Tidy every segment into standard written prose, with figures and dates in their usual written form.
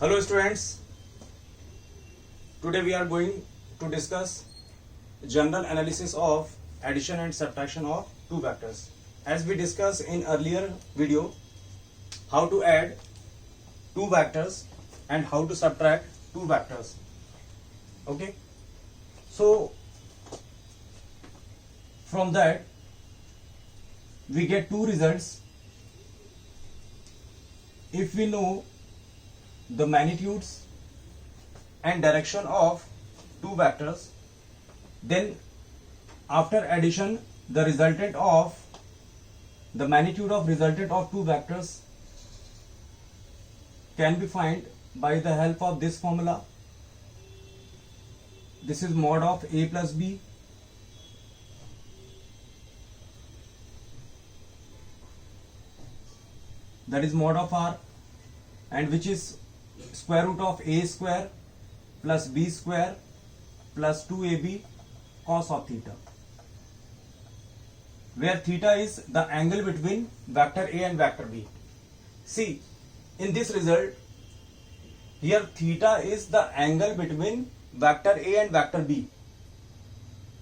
Hello students, today we are going to discuss general analysis of addition and subtraction of two vectors. As we discussed in earlier video, how to add two vectors and how to subtract two vectors. Okay, so from that we get two results if we know the magnitudes and direction of two vectors. Then after addition, the resultant of the magnitude of resultant of two vectors can be found by the help of this formula. This is mod of a plus b that is mod of r, and which is square root of a square plus b square plus 2ab cos of theta, where theta is the angle between vector a and vector b. See, in this result here theta is the angle between vector a and vector b.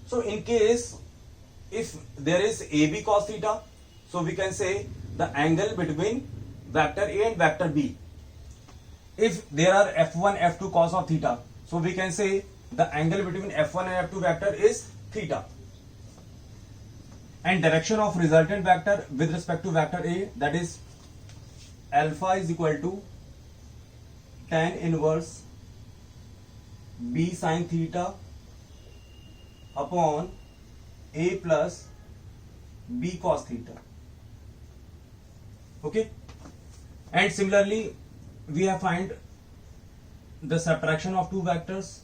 So in case if there is ab cos theta, so we can say the angle between vector a and vector b. If there are f1 f2 cos of theta, so we can say the angle between f1 and f2 vector is theta. And direction of resultant vector with respect to vector a, that is alpha is equal to tan inverse b sin theta upon a plus b cos theta. Okay, and similarly we have find the subtraction of two vectors.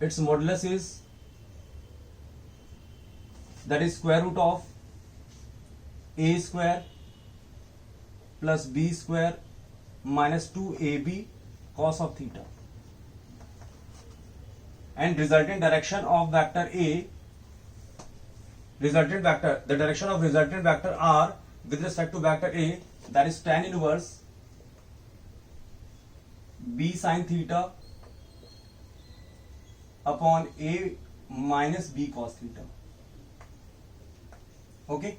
Its modulus is, that is square root of a square plus b square minus 2ab cos of theta. And resultant direction of vector a, resultant vector, the direction of resultant vector r with respect to vector a, that is tan inverse b sin theta upon a minus b cos theta. Okay,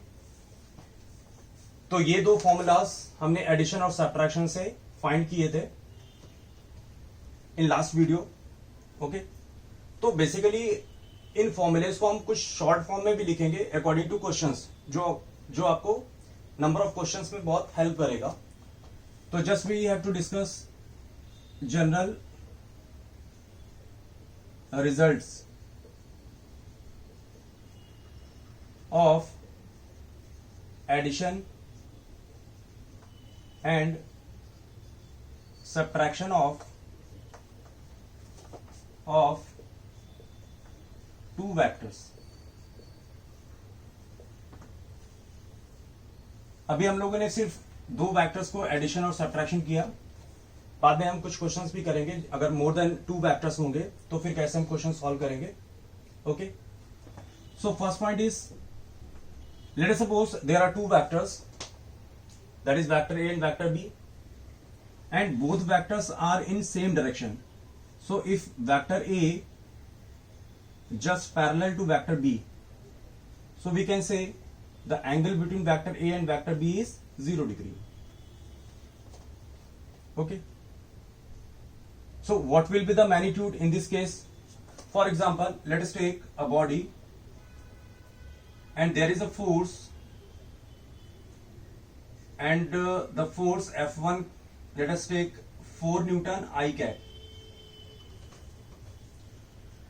तो ये दो formulas हमने addition और subtraction से find किए थे in last video. Okay, तो basically इन formulas को हम कुछ शॉर्ट फॉर्म में भी लिखेंगे अकॉर्डिंग टू क्वेश्चंस, जो आपको नंबर ऑफ क्वेश्चंस में बहुत हेल्प करेगा. तो just we have to discuss general results of addition and subtraction of two vectors. अभी हम लोगों ने सिर्फ दो वेक्टर्स को एडिशन और सब्ट्रैक्शन किया. बाद में हम कुछ क्वेश्चंस भी करेंगे. अगर मोर देन टू वेक्टर्स होंगे तो फिर कैसे हम क्वेश्चन सॉल्व करेंगे. Okay, so first point is, let us suppose there are two vectors, that is vector A and vector B, and both vectors are in same direction. So if vector A just parallel to vector b, so we can say the angle between vector a and vector b is 0 degree. Okay, so what will be the magnitude in this case? For example, let us take a body and there is a force, and the force F1, let us take 4 Newton I cap,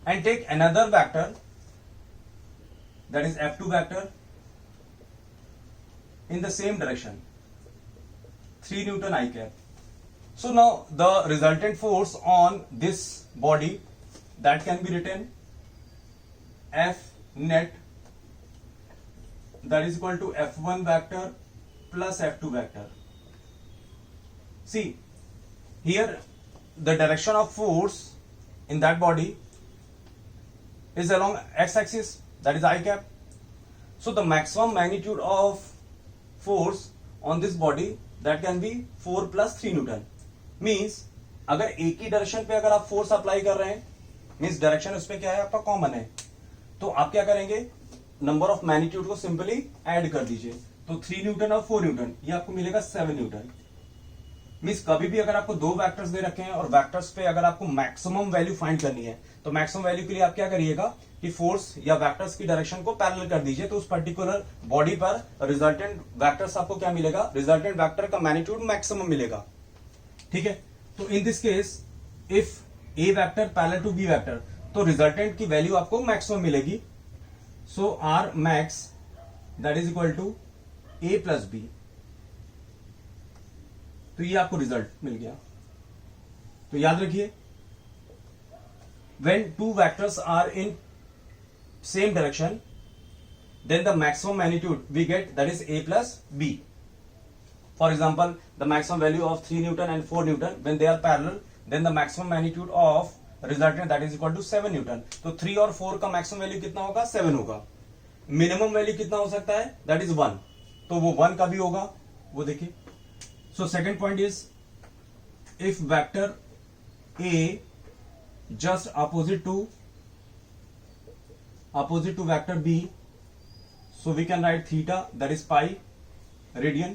and take another vector, that is F2 vector, in the same direction, 3 Newton I cap. So now the resultant force on this body, that can be written F net, that is equal to F1 vector plus F2 vector. See, here the direction of force in that body is along x-axis, that is I cap. So the maximum magnitude of force on this body, that can be 4 plus 3 Newton. Means अगर एक ही direction पे अगर आप force apply कर रहे हैं, means direction उस पे क्या है आपका कॉमन है, तो आप क्या करेंगे, नंबर ऑफ मैग्नीट्यूड को सिंपली ऐड कर दीजिए। तो 3 न्यूटन और 4 न्यूटन ये आपको मिलेगा 7 न्यूटन। मीन्स कभी भी अगर आपको दो वेक्टर्स दे रखे हैं और वेक्टर्स पे अगर आपको मैक्सिमम वैल्यू फाइंड करनी है, तो मैक्सिमम वैल्यू के लिए आप क्या करिएगा कि फोर्स या वेक्टर्स की डायरेक्शन को पैरेलल कर दीजिए, तो उस पर्टिकुलर बॉडी पर रिजल्टेंट वेक्टर्स आपको क्या मिलेगा, रिजल्टेंट वेक्टर का मैग्नीट्यूड मैक्सिमम मिलेगा। ठीक है, तो in this case if A vector parallel to B vector, तो रिजल्टेंट की वैल्यू आपको मैक्सिमम मिलेगी। So R max that is equal to A plus B, तो ये आपको रिजल्ट मिल गया। तो याद रखिए, when two vectors are in same direction, then the maximum magnitude we get, that is a plus b. For example, the maximum value of 3 Newton and 4 Newton, when they are parallel, then the maximum magnitude of resultant that is equal to 7 Newton. तो 3 और 4 का maximum value कितना होगा, 7 होगा। Minimum value कितना हो सकता है, that is 1, तो वो 1 का भी होगा, वो देखिए। So second point is, if vector A just opposite to vector B, so we can write theta, that is pi radian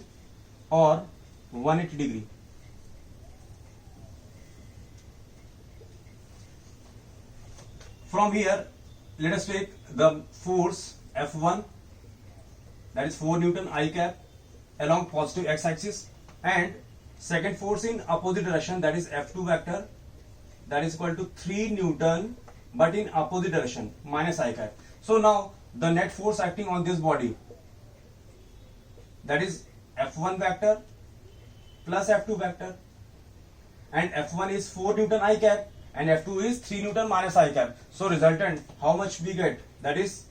or 180 degree. From here, let us take the force F1, that is 4 Newton I cap along positive x-axis, and second force in opposite direction, that is F2 vector, that is equal to 3 Newton but in opposite direction, minus I cap. So now the net force acting on this body, that is F1 vector plus F2 vector, and F1 is 4 Newton I cap and F2 is 3 Newton minus I cap. So resultant, how much we get, that is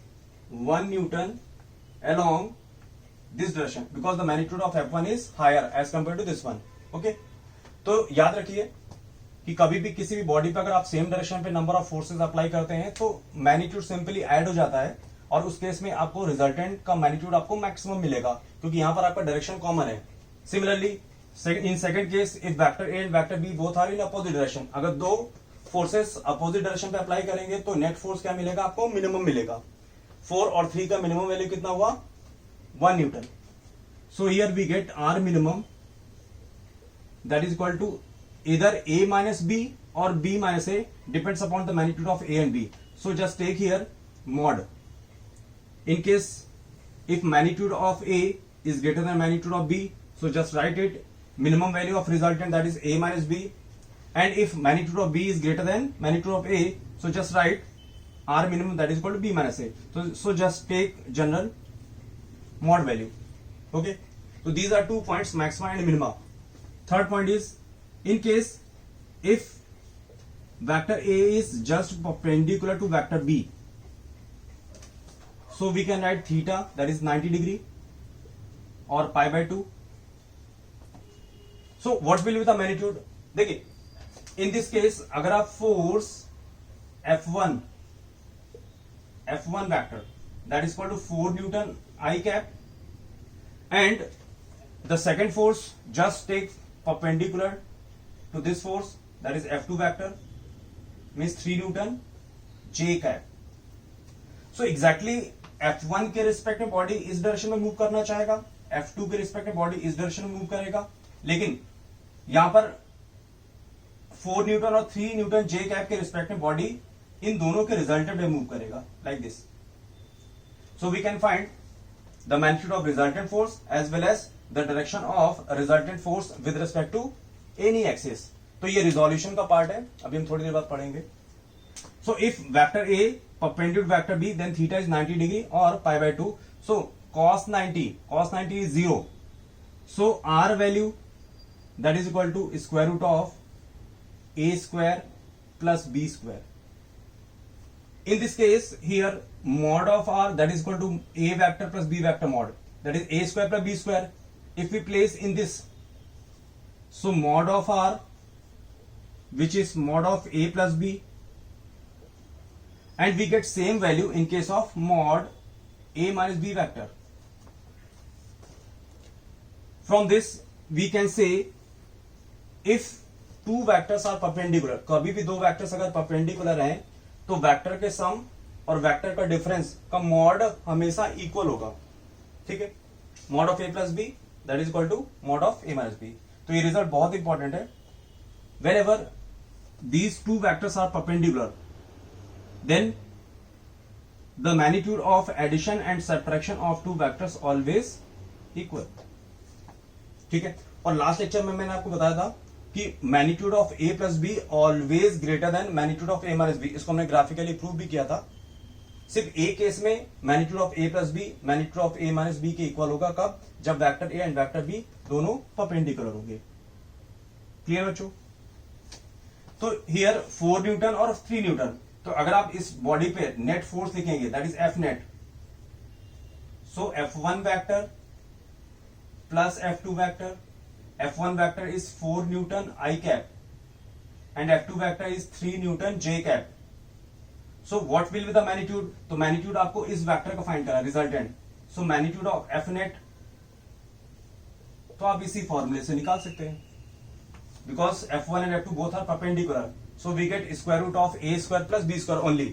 1 Newton along this direction, because the magnitude of F1 is higher as compared to this one. Okay, तो याद रखिए कि कभी भी किसी भी body पे अगर आप सेम डायरेक्शन पे नंबर ऑफ फोर्सेस अप्लाई करते हैं तो मैग्नीट्यूड सिंपली ऐड हो जाता है, और उस केस में आपको रिजल्टेंट का मैग्नीट्यूड आपको मैक्सिमम मिलेगा, क्योंकि यहां पर आपका डायरेक्शन कॉमन है। Similarly in second case, if vector A and vector B both are in opposite direction, अगर दो फोर्सेस अपोजिट डायरेक्शन पे अप्लाई करेंगे तो नेट फोर्स क्या मिलेगा, आपको मिनिमम मिलेगा। 4 और 3 का मिनिमम वैल्यू कितना हुआ, 1 newton. So here we get R minimum, that is equal to either A minus B or B minus A, depends upon the magnitude of A and B. So just take here mod. In case if magnitude of A is greater than magnitude of B, so just write it minimum value of resultant, that is A minus B, and if magnitude of B is greater than magnitude of A, so just write R minimum, that is equal to B minus A. So just take general mod value. Okay, so these are 2 points, maxima and minima. Third point is, in case if vector A is just perpendicular to vector B, so we can write theta, that is 90 degree or pi by 2. So what will be the magnitude? देखिए, in this case अगर आप force F1 vector, that is equal to 4 Newton I cap, and the second force just take perpendicular to this force, that is F2 vector, means 3 Newton J cap. So exactly F1 के respect में body इस direction में move करना चाहेगा, F2 के respect में body इस direction में मूव करेगा, लेकिन यहां पर 4 न्यूटन और 3 न्यूटन J कैप के रिस्पेक्ट में बॉडी इन दोनों के रिजल्टेंट में मूव करेगा, like this. So we can find the magnitude of resultant force as well as the direction of resultant force with respect to any axis. तो ये resolution का पार्ट है, अभी हम थोड़ी देर बाद पढ़ेंगे. So if vector A perpendicular to vector B, then theta is 90 degree or pi by 2. So cos 90 is 0. So R value, that is equal to square root of A square plus B square. In this case here, mod of R, that is equal to A vector plus B vector mod, that is A square plus B square. If we place in this, so mod of R, which is mod of A plus B, and we get same value in case of mod A minus B vector. From this we can say, if two vectors are perpendicular, कभी भी दो vectors अगर perpendicular हैं तो vector के सम और vector का difference का मॉड हमेशा इक्वल होगा, ठीक है। Mod of A plus B that is equal to mod of A minus B. तो ये रिजल्ट बहुत इंपॉर्टेंट है। whenever these two vectors are perpendicular then the magnitude of addition and subtraction of two vectors always equal, ठीक है। और last lecture में मैंने आपको बताया था कि magnitude of A plus B always greater than magnitude of A minus B, इसको हमने ग्राफिकली प्रूव भी किया था। सिर्फ ए केस में magnitude of A plus B magnitude of A minus B के इक्वल होगा, कब? जब vector A and vector B दोनों परपेंडिकुलर होंगे। क्लियर बच्चों? तो हियर 4 न्यूटन और 3 न्यूटन, तो अगर आप इस बॉडी पे नेट फोर्स लिखेंगे that is F net, so F1 vector plus F2 vector, F1 vector is 4 Newton I cap and F2 vector is 3 Newton J cap. So what will be the magnitude? तो magnitude आपको इस vector का find करना resultant, so magnitude of F net तो आप इसी फॉर्मूले से निकाल सकते हैं, because F1 and F2 both are perpendicular, so we get square root of a square plus b square only,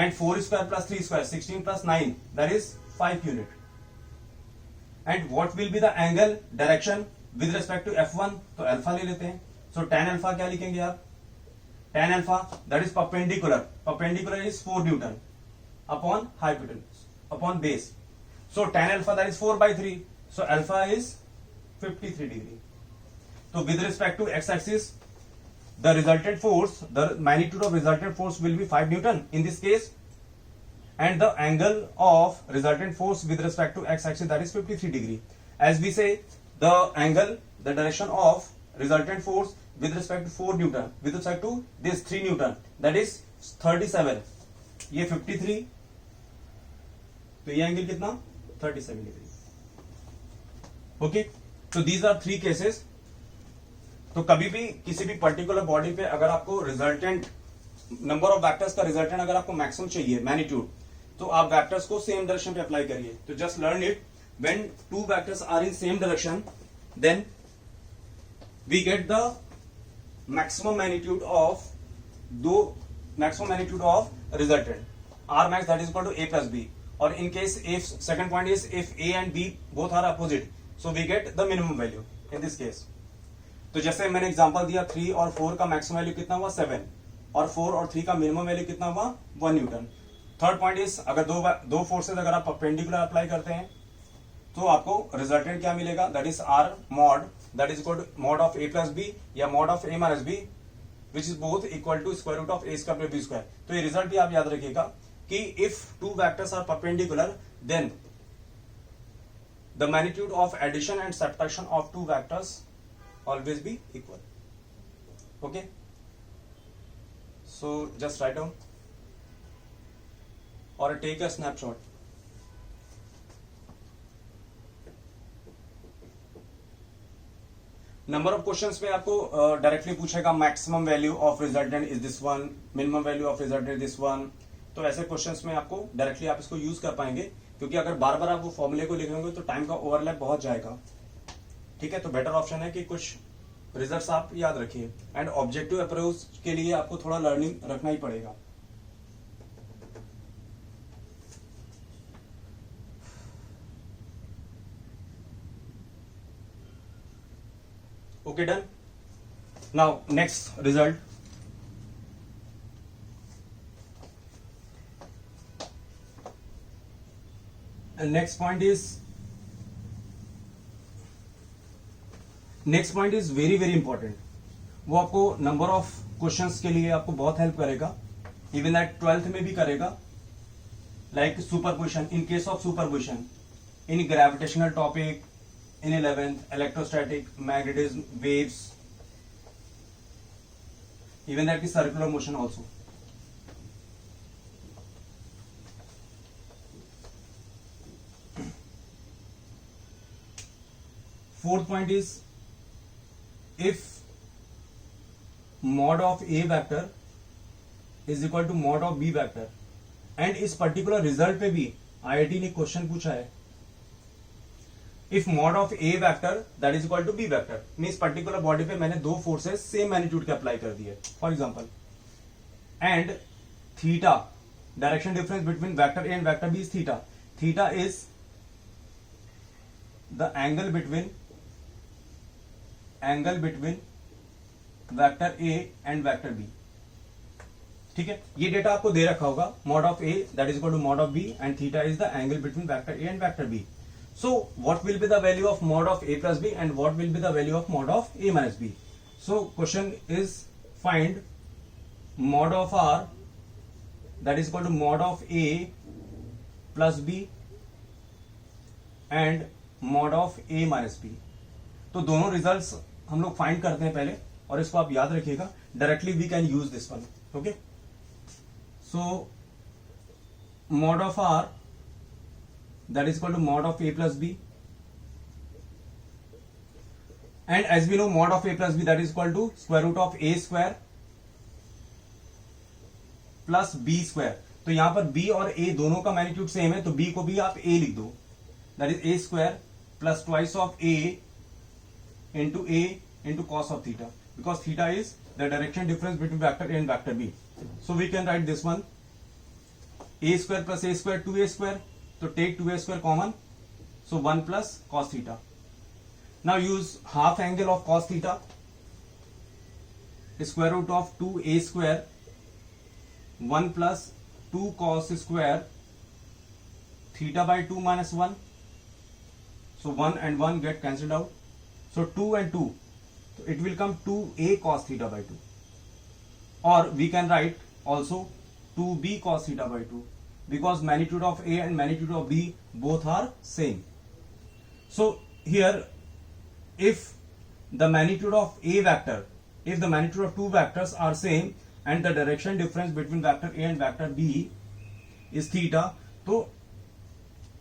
and 4 square plus 3 square 16 plus 9 that is 5 unit. And what will be the angle direction with respect to F1? तो alpha ले लेते हैं, so tan alpha क्या लिखेंगे आप? tan alpha that is perpendicular, perpendicular is 4 Newton upon hypotenuse upon base, so tan alpha that is 4/3, so alpha is 53 degree. So with respect to x-axis, the resultant force, the magnitude of resultant force will be 5 Newton in this case, and the angle of resultant force with respect to x-axis that is 53 degree. As we say, the angle, the direction of resultant force with respect to 4 Newton, with respect to this 3 Newton, that is 37. ये 53, तो ये angle कितना? 37 degree. Okay, तो these are 3 cases. तो कभी भी किसी भी पर्टिकुलर बॉडी पे अगर आपको रिजल्टेंट नंबर ऑफ वेक्टर्स का रिजल्टेंट अगर आपको मैक्सिमम चाहिए मैग्नीट्यूड, तो आप वेक्टर्स को सेम डायरेक्शन पे अप्लाई करिए। तो just learn it, when two vectors are in same direction then we get the maximum magnitude of resultant R max that is equal to A plus B, और in case if second point is if A and B both are opposite, so we get the minimum value in this case. तो जैसे मैंने example दिया 3 और 4 का maximum value कितना हुआ 7, और 4 और 3 का मिनिमम वैल्यू कितना हुआ 1 न्यूटन। थर्ड पॉइंट इज अगर दो फोर्सेज अगर आप परपेंडिकुलर अप्लाई करते हैं तो आपको रिजल्टेंट क्या मिलेगा, that is R mod that is equal to mod of A plus B या mod of A minus B which is both equal to square root of A square plus B square. तो ये result भी आप याद रखिएगा कि if two vectors are perpendicular then the magnitude of addition and subtraction of two vectors always be equal. Okay, so just write down or take a snapshot. Number of questions में आपको directly पूछेगा maximum value of resultant is this one, minimum value of resultant this one. तो ऐसे questions में आपको directly आप इसको use कर पाएंगे, क्योंकि अगर बार बार आप वो फॉर्मूले को लिखेंगे तो टाइम का ओवरलैप बहुत जाएगा, ठीक है। तो बेटर ऑप्शन है कि कुछ रिजल्ट्स आप याद रखिए, एंड ऑब्जेक्टिव अप्रोच के लिए आपको थोड़ा लर्निंग रखना ही पड़ेगा। Okay, done. Now next result, and next point is very very important। वो आपको नंबर ऑफ क्वेश्चंस के लिए आपको बहुत हेल्प करेगा, इवन दैट 12th में भी करेगा, like superposition, in case of superposition in gravitational topic, in 11th electrostatic, magnetism, waves, even that की circular motion also. Fourth point is if mod of A vector is equal to mod of B vector, and इस particular result पे भी IIT ने question पूछा है, if mod of A vector that is equal to B vector, means particular body पे मैंने दो forces same magnitude के अप्लाई कर दिए, for example, and theta, direction difference between vector A and vector B is theta. Theta is the angle between vector A and vector B. ठीक है, ये data आपको दे रखा होगा, mod of A that is equal to mod of B and theta is the angle between vector A and vector B. So what will be the value of mod of a plus b and what will be the value of mod of a minus b? So question is find mod of r that is equal to mod of a plus b and mod of a minus b. तो दोनों results हम लोग find करते हैं पहले, और इसको आप याद रखिएगा, directly we can use this one. Okay, so mod of r that is equal to mod of a plus b, and as we know mod of a plus b that is equal to square root of a square plus b square. तो यहां पर b और a दोनों का magnitude same है, तो b को भी आप a लिख दो, that is a square plus twice of a into cos of theta, because theta is the direction difference between vector a and vector b. So we can write this one, a square plus a square 2a square, so take 2a square common, so 1 plus cos theta. Now use half angle of cos theta, square root of 2a square 1 plus 2 cos square theta by 2 minus 1, so 1 and 1 get cancelled out, so 2 and 2, so it will come 2a cos theta by 2, or we can write also 2b cos theta by 2, because magnitude of a and magnitude of b both are same. So here, if the magnitude of a vector, if the magnitude of two vectors are same and the direction difference between vector a and vector b is theta, so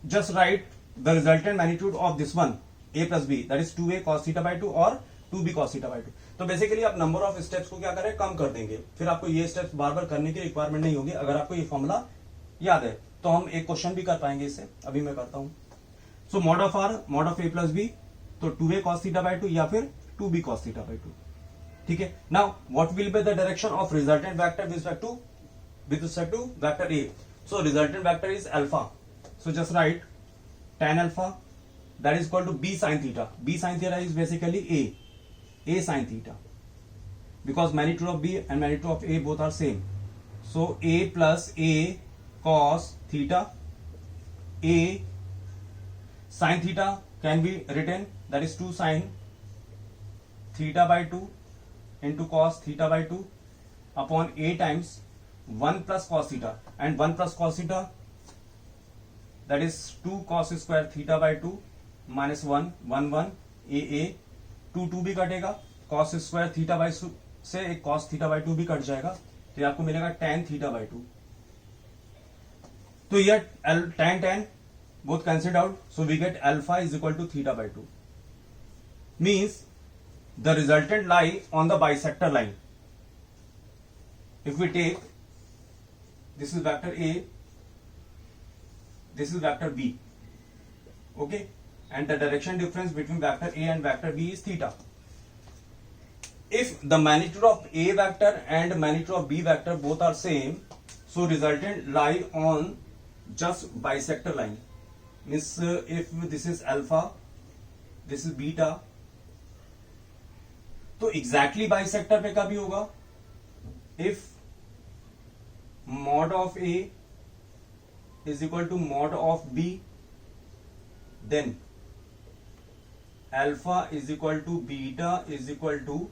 just write the resultant magnitude of this one a plus b, that is 2a cos theta by 2 or 2b cos theta by 2. तो basically आप number of steps को क्या करें, कम कर देंगे, फिर आपको ये स्टेप्स बार बार करने की रिक्वायरमेंट नहीं होगी. अगर आपको ये फॉर्मूला याद है तो हम एक क्वेश्चन भी कर पाएंगे इससे. अभी मैं करता हूं. So mod of R, mod of A plus B, तो 2a cos थीटा बाय 2 या फिर 2b cos थीटा बाय 2. ठीक है, now what will be the direction of resultant vector with respect to vector A. So resultant vector is alpha, so just write tan alpha that is equal to b sin theta. b sin theta is basically a sin theta, because magnitude of b and magnitude of a both are same. So a plus a cos theta, a sin theta can be written, that is 2 sin theta by 2 into cos theta by 2 upon a times 1 plus cos theta, and 1 plus cos theta, that is 2 cos square theta by 2 minus 1 1 1 a 2 भी कटेगा, cos square theta by से एक cos theta by 2 भी cut जाएगा, तो ये आपको मिलेगा tan theta by 2. तो ये tan both cancelled out, so we get alpha is equal to theta by 2. Means the resultant lie on the bisector line. If we take, this is vector a, this is vector b, okay, and the direction difference between vector a and vector b is theta. If the magnitude of a vector and magnitude of b vector both are same, so resultant lie on just bisector line. Means if this is alpha, this is beta, तो exactly bisector पे कभी होगा, if mod of a is equal to mod of b, then alpha is equal to beta is equal to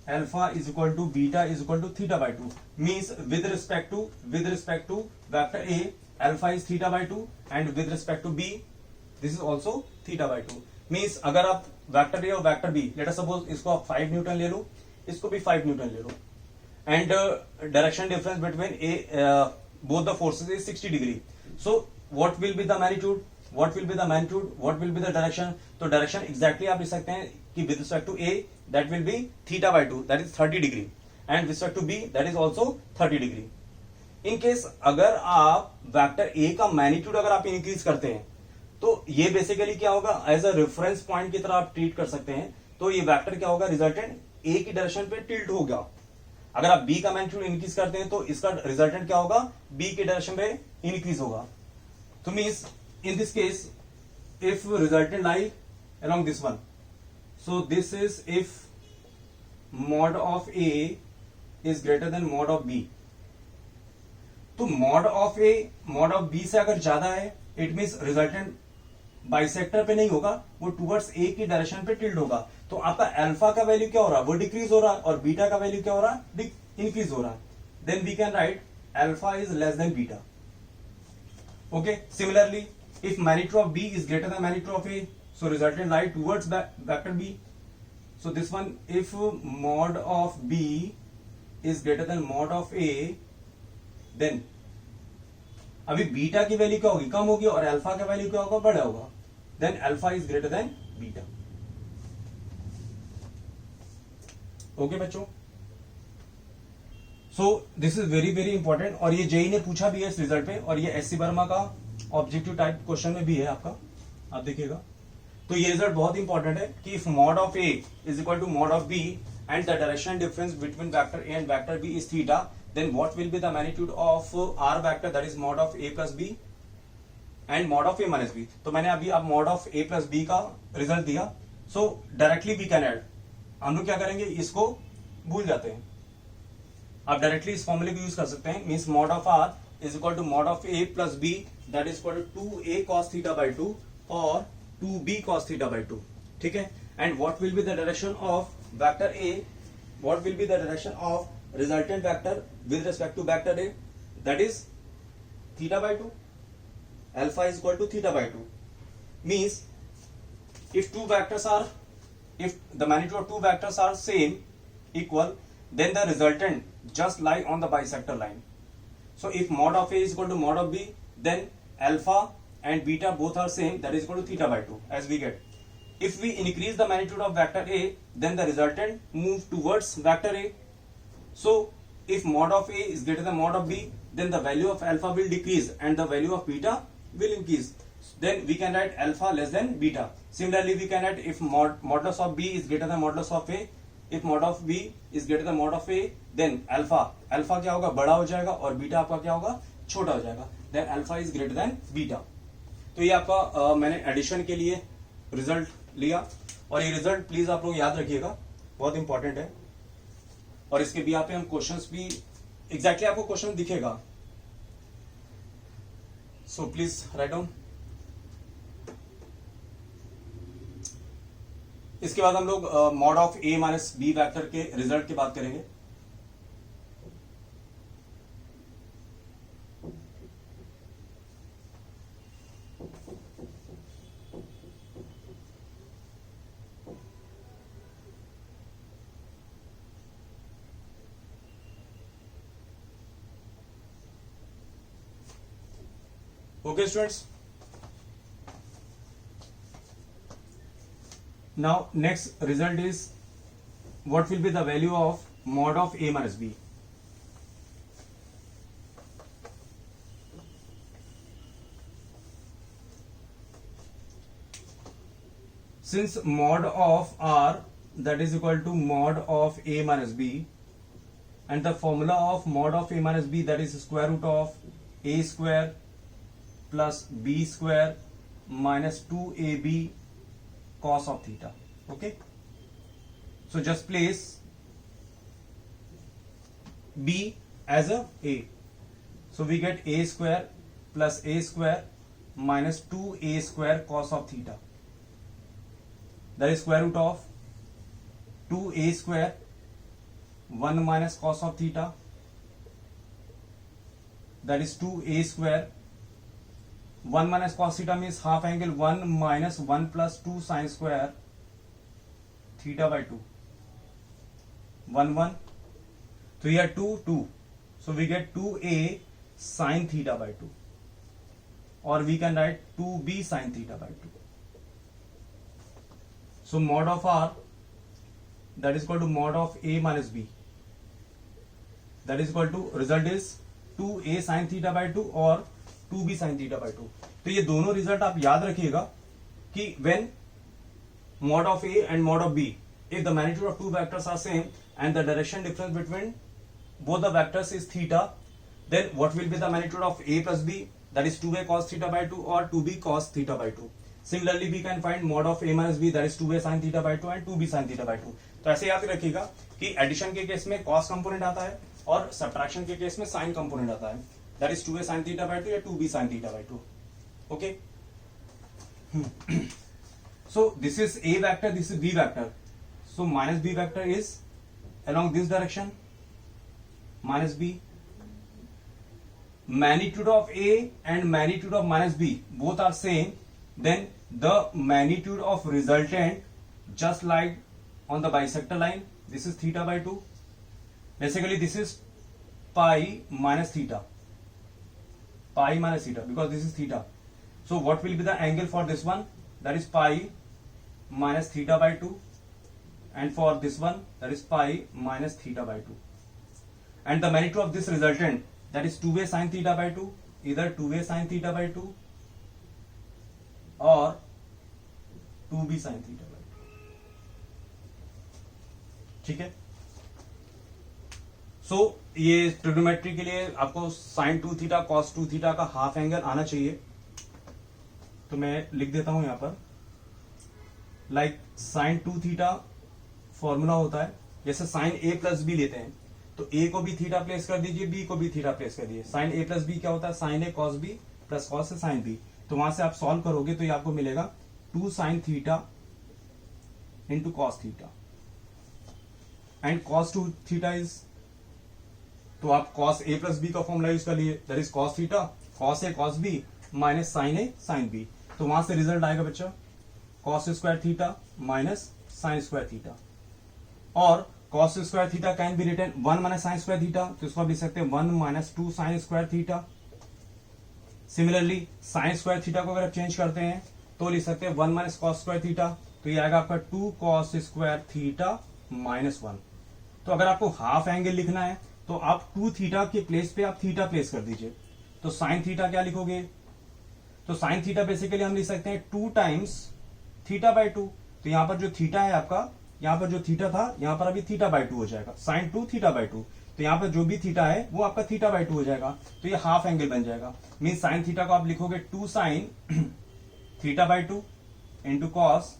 beta is equal to theta by 2. Means with respect to vector a, alpha is theta by 2, and with respect to b, this is also theta by 2. Means अगर आप vector a और vector b, let us suppose इसको आप 5 Newton ले लो, इसको भी 5 Newton ले लो, and direction difference between both the forces is 60 degree. So what will be the magnitude, what will be the direction? तो direction exactly आप लिख सकते हैं कि with respect to a that will be theta by 2, that is 30 degree, and with respect to b that is also 30 degree. In case अगर आप vector a का magnitude अगर आप इंक्रीज करते हैं तो ये बेसिकली क्या होगा, एज अ रेफरेंस पॉइंट की तरह आप ट्रीट कर सकते हैं। तो ये वेक्टर क्या होगा, रिजल्टेंट ए की डायरेक्शन पे टिल्ट होगा। अगर आप बी का मैग्नीट्यूड इंक्रीज करते हैं तो इसका रिजल्टेंट क्या होगा, बी की डायरेक्शन पे इंक्रीज होगा। तो means in this case if resultant lie along this one, so this is if mod of A is greater than mod of B, तो mod of A mod of B से अगर ज्यादा है it means resultant bisector पे नहीं होगा, वो towards a की डायरेक्शन पे टिल्ट होगा। तो आपका अल्फा का वैल्यू क्या हो रहा है, वो डिक्रीज हो रहा है, और बीटा का वैल्यू क्या हो रहा है, इंक्रीज हो रहा है। Then we can write alpha is less than beta. Okay, similarly if magnitude of B is greater than magnitude of A, so resultant lie towards vector B. So this one, if mod of B is greater than mod of A, then अभी beta की value क्या होगी, कम होगी, और alpha का value क्या होगा, बड़ा होगा। Then alpha is greater than beta. Okay बच्चों, so this is very very important, और ये जेई ने पूछा भी है इस रिजल्ट पे, और ये एससी वर्मा का ऑब्जेक्टिव टाइप क्वेश्चन में भी है आपका, आप देखिएगा। तो ये रिजल्ट बहुत इंपॉर्टेंट है कि if mod of A is equal to mod of B and the direction difference between vector A and vector B is theta, then what will be the magnitude of R vector, that is mod of A plus B and mod of A minus B. तो मैंने अभी अब mod of A plus B का result दिया। So directly we can add, हम लोग क्या करेंगे, इसको भूल जाते हैं, आप डायरेक्टली इस फॉर्मूले को यूज कर सकते हैं। Means mod of R is equal to mod of a plus b, that is equal to 2a cos theta by 2 or 2b cos theta by 2, ठीक है। and what will be the direction of vector a, what will be the direction of resultant vector with respect to vector a, that is theta by 2, alpha is equal to theta by 2, means if two vectors are, if the magnitude of two vectors are same, equal, then the resultant just lie on the bisector line. So if mod of A is equal to mod of B, then alpha and beta both are same, that is equal to theta by 2, as we get. If we increase the magnitude of vector A, then the resultant move towards vector A. So if mod of A is greater than mod of B, then the value of alpha will decrease and the value of beta will increase. Then we can write alpha less than beta. Similarly, we can write if modulus of B is greater than modulus of A, if mod of B is greater than mod of A, then alpha क्या होगा, बड़ा हो जाएगा, और beta आपका क्या होगा, छोटा हो जाएगा। then alpha is greater than beta. तो ये आपका मैंने एडिशन के लिए रिजल्ट लिया, और ये रिजल्ट प्लीज आप लोग याद रखिएगा, बहुत इंपॉर्टेंट है। और इसके भी यहाँ पे हम क्वेश्चंस भी एग्जैक्टली आपको क्वेश्चन दिखेगा, सो प्लीज राइट डाउन। इसके बाद हम लोग mod of A minus B vector के रिजल्ट की बात करेंगे। Okay students, now next result is what will be the value of mod of A minus B. Since mod of R that is equal to mod of A minus B, and the formula of mod of A minus B, that is square root of A square plus b square minus 2ab cos of theta. Okay, so just place b as a, so we get a square plus a square minus 2a square cos of theta, that is square root of 2a square 1 minus cos of theta, that is 2a square 1 minus cos theta means half angle 1 minus 1 plus 2 sin square theta by 2, 1 1, so here 2 2, so we get 2a sin theta by 2, or we can write 2b sin theta by 2. So mod of R that is equal to mod of A minus B, that is equal to result is 2a sin theta by 2 or 2b sin theta by 2। तो ये दोनों result आप याद रखिएगा कि when mod of A and mod of B, if the magnitude of two vectors are same and the direction difference between both the vectors is theta, then what will be the magnitude of A plus B, that is 2A cos theta by 2 or 2B cos theta by 2. Similarly we can find mod of A minus B, that is 2A sin theta by 2 and 2B sin theta by 2. तो ऐसे याद रखिएगा कि addition के case में cos component आता है और सब्ट्रैक्शन के केस में sin कंपोनेंट आता है, that is 2A sin theta by 2 या 2B sin theta by 2. Okay. So this is A vector, this is B vector. So minus B vector is along this direction, minus B. Magnitude of A and magnitude of minus B both are same, then the magnitude of resultant, just like on the bisector line, this is theta by 2. Basically this is pi minus theta, pi minus theta, because this is theta. So what will be the angle for this one? That is pi minus theta by 2, and for this one that is pi minus theta by 2, and the magnitude of this resultant, that is 2A sin theta by 2, either 2A sin theta by 2 or 2B sin theta by 2. ठीक है। सो ये trigonometry के लिए आपको sin 2 theta cos 2 theta का half angle आना चाहिए, तो मैं लिख देता हूं यहां पर लाइक साइन 2 थीटा फॉर्मूला होता है, जैसे साइन ए प्लस बी लेते हैं तो ए को भी थीटा प्लेस कर दीजिए, बी को भी थीटा प्लेस कर दीजिए। साइन ए प्लस बी क्या होता है? Sign A cos B plus cos A sine B. तो वहां से आप सॉल्व करोगे तो ये आपको मिलेगा 2 sine theta into cos theta, and cos 2 theta is, तो आप कॉस ए प्लस बी का फॉर्मूला यूज कर लिए, that is cos theta cos A cos B minus sine A sine B. तो वहां से रिजल्ट आएगा बच्चा cos square theta minus sine square theta, और cos square theta can be written 1 minus sine square theta, तो इसको आप लिख सकते हैं 1 minus 2 sign square theta. Similarly sign square theta को अगर आप चेंज करते हैं तो लिख सकते हैं 1 माइनस कॉस स्क्वायर थीटा, तो ये आएगा आपका 2 cos स्क्वायर थीटा माइनस 1। तो अगर आपको हाफ एंगल लिखना है तो आप 2 थीटा के प्लेस पे आप थीटा प्लेस कर दीजिए। तो साइन थीटा क्या लिखोगे? तो साइन थीटा बेसिकली हम लिख सकते हैं 2 टाइम्स थीटा बाई 2। तो यहां पर जो थीटा है आपका, यहां पर जो थीटा था यहां पर अभी थीटा बाई 2 हो जाएगा, साइन 2 थीटा बाई 2। तो यहां पर जो भी थीटा है वो आपका थीटा बाई 2 हो जाएगा, तो ये हाफ एंगल बन जाएगा। मीन साइन थीटा को आप लिखोगे 2 sine theta by 2 into cos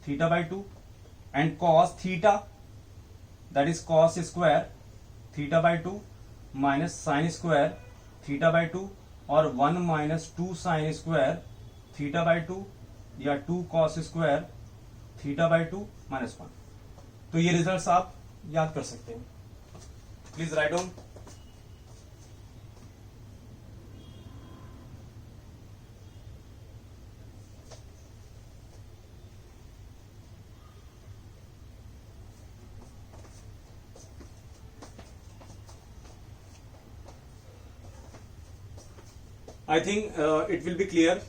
theta by 2, and cos theta that is cos square theta by 2 minus sine square theta by 2, और 1 minus 2 sign square theta by 2 या 2 cos square theta by 2 minus 1। तो ये results आप याद कर सकते हैं। Please write down. I think it will be clear.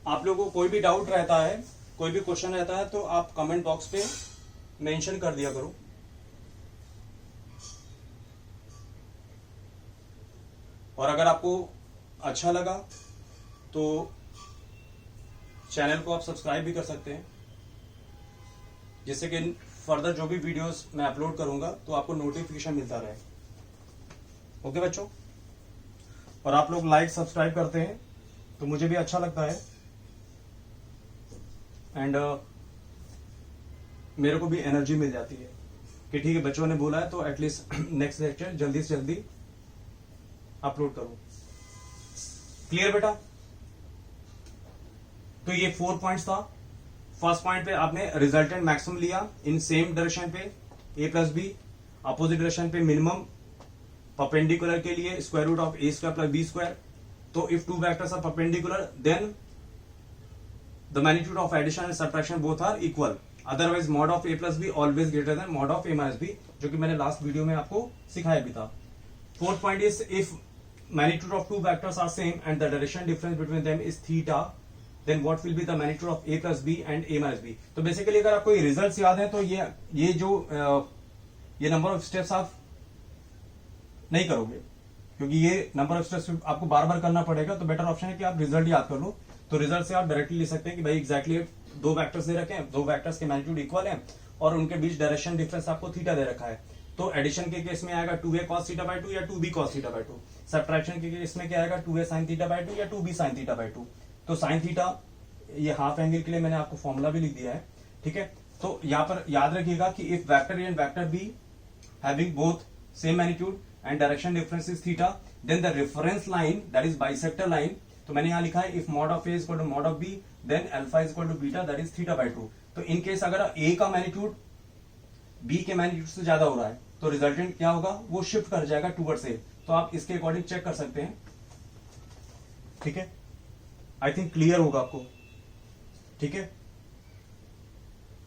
आप लोगों को कोई भी डाउट रहता है, कोई भी क्वेश्चन रहता है, तो आप कमेंट बॉक्स पे मेंशन कर दिया करो। और अगर आपको अच्छा लगा तो चैनल को आप सब्सक्राइब भी कर सकते हैं, जिससे कि फर्दर जो भी वीडियोस मैं अपलोड करूंगा तो आपको नोटिफिकेशन मिलता रहे। ओके बच्चों, और आप लोग लाइक सब्सक्राइब करते हैं तो मुझे भी अच्छा लगता है, एंड मेरे को भी एनर्जी मिल जाती है कि ठीक है बच्चों ने बोला है तो एटलीस्ट नेक्स्ट लेक्चर जल्दी से जल्दी अपलोड करूं। क्लियर बेटा? तो ये 4 पॉइंट्स था। फर्स्ट पॉइंट पे आपने रिजल्टेंट मैक्सिमम लिया इन सेम डायरेक्शन पे a plus B, opposite direction पे मिनिमम, परपेंडिकुलर के लिए square root of A square plus B square. तो if two vectors are perpendicular then the magnitude of addition and subtraction both are equal, otherwise mod of a plus b always greater than mod of a minus b, जो कि मैंने last video में आपको सिखाया भी था। Fourth point is if magnitude of two vectors are same and the direction difference between them is theta, then what will be the magnitude of a plus b and a minus b। तो basically अगर आपको ये results याद है तो ये जो ये नंबर ऑफ स्टेप्स आप नहीं करोगे, क्योंकि ये नंबर ऑफ स्टेप्स आपको बार बार करना पड़ेगा, तो बेटर ऑप्शन है कि आप रिजल्ट याद कर लो। तो रिजल्ट से आप डायरेक्टली लिख सकते हैं कि भाई एग्जैक्टली दो वैक्टर्स दे रखे हैं, दो वैक्टर्स के मैग्नीट्यूड इक्वल है और उनके बीच डायरेक्शन डिफरेंस आपको थीटा दे रखा है। तो एडिशन के केस में आएगा 2a cos थीटा बाय 2 या 2b cos theta by 2। Subtraction के केस में क्या आएगा 2a sin थीटा बाय 2 या 2b sin थीटा बाय 2। तो sin थीटा ये हाफ एंगल के लिए मैंने आपको फॉर्मूला भी लिख दिया है, ठीक है। तो यहाँ पर याद रखिएगा कि if vector A and vector B having both same magnitude and direction difference is theta, then the reference line that is bisector line, तो मैंने यहाँ लिखा है if mod of A is equal to mod of B then alpha is equal to beta that is theta by 2। तो in case अगर ए का magnitude B के magnitude से ज्यादा हो रहा है तो रिजल्टेंट क्या होगा, वो शिफ्ट कर जाएगा टुवर्ड्स ए। तो आप इसके अकॉर्डिंग चेक कर सकते हैं, ठीक है। आई थिंक क्लियर होगा आपको, ठीक है।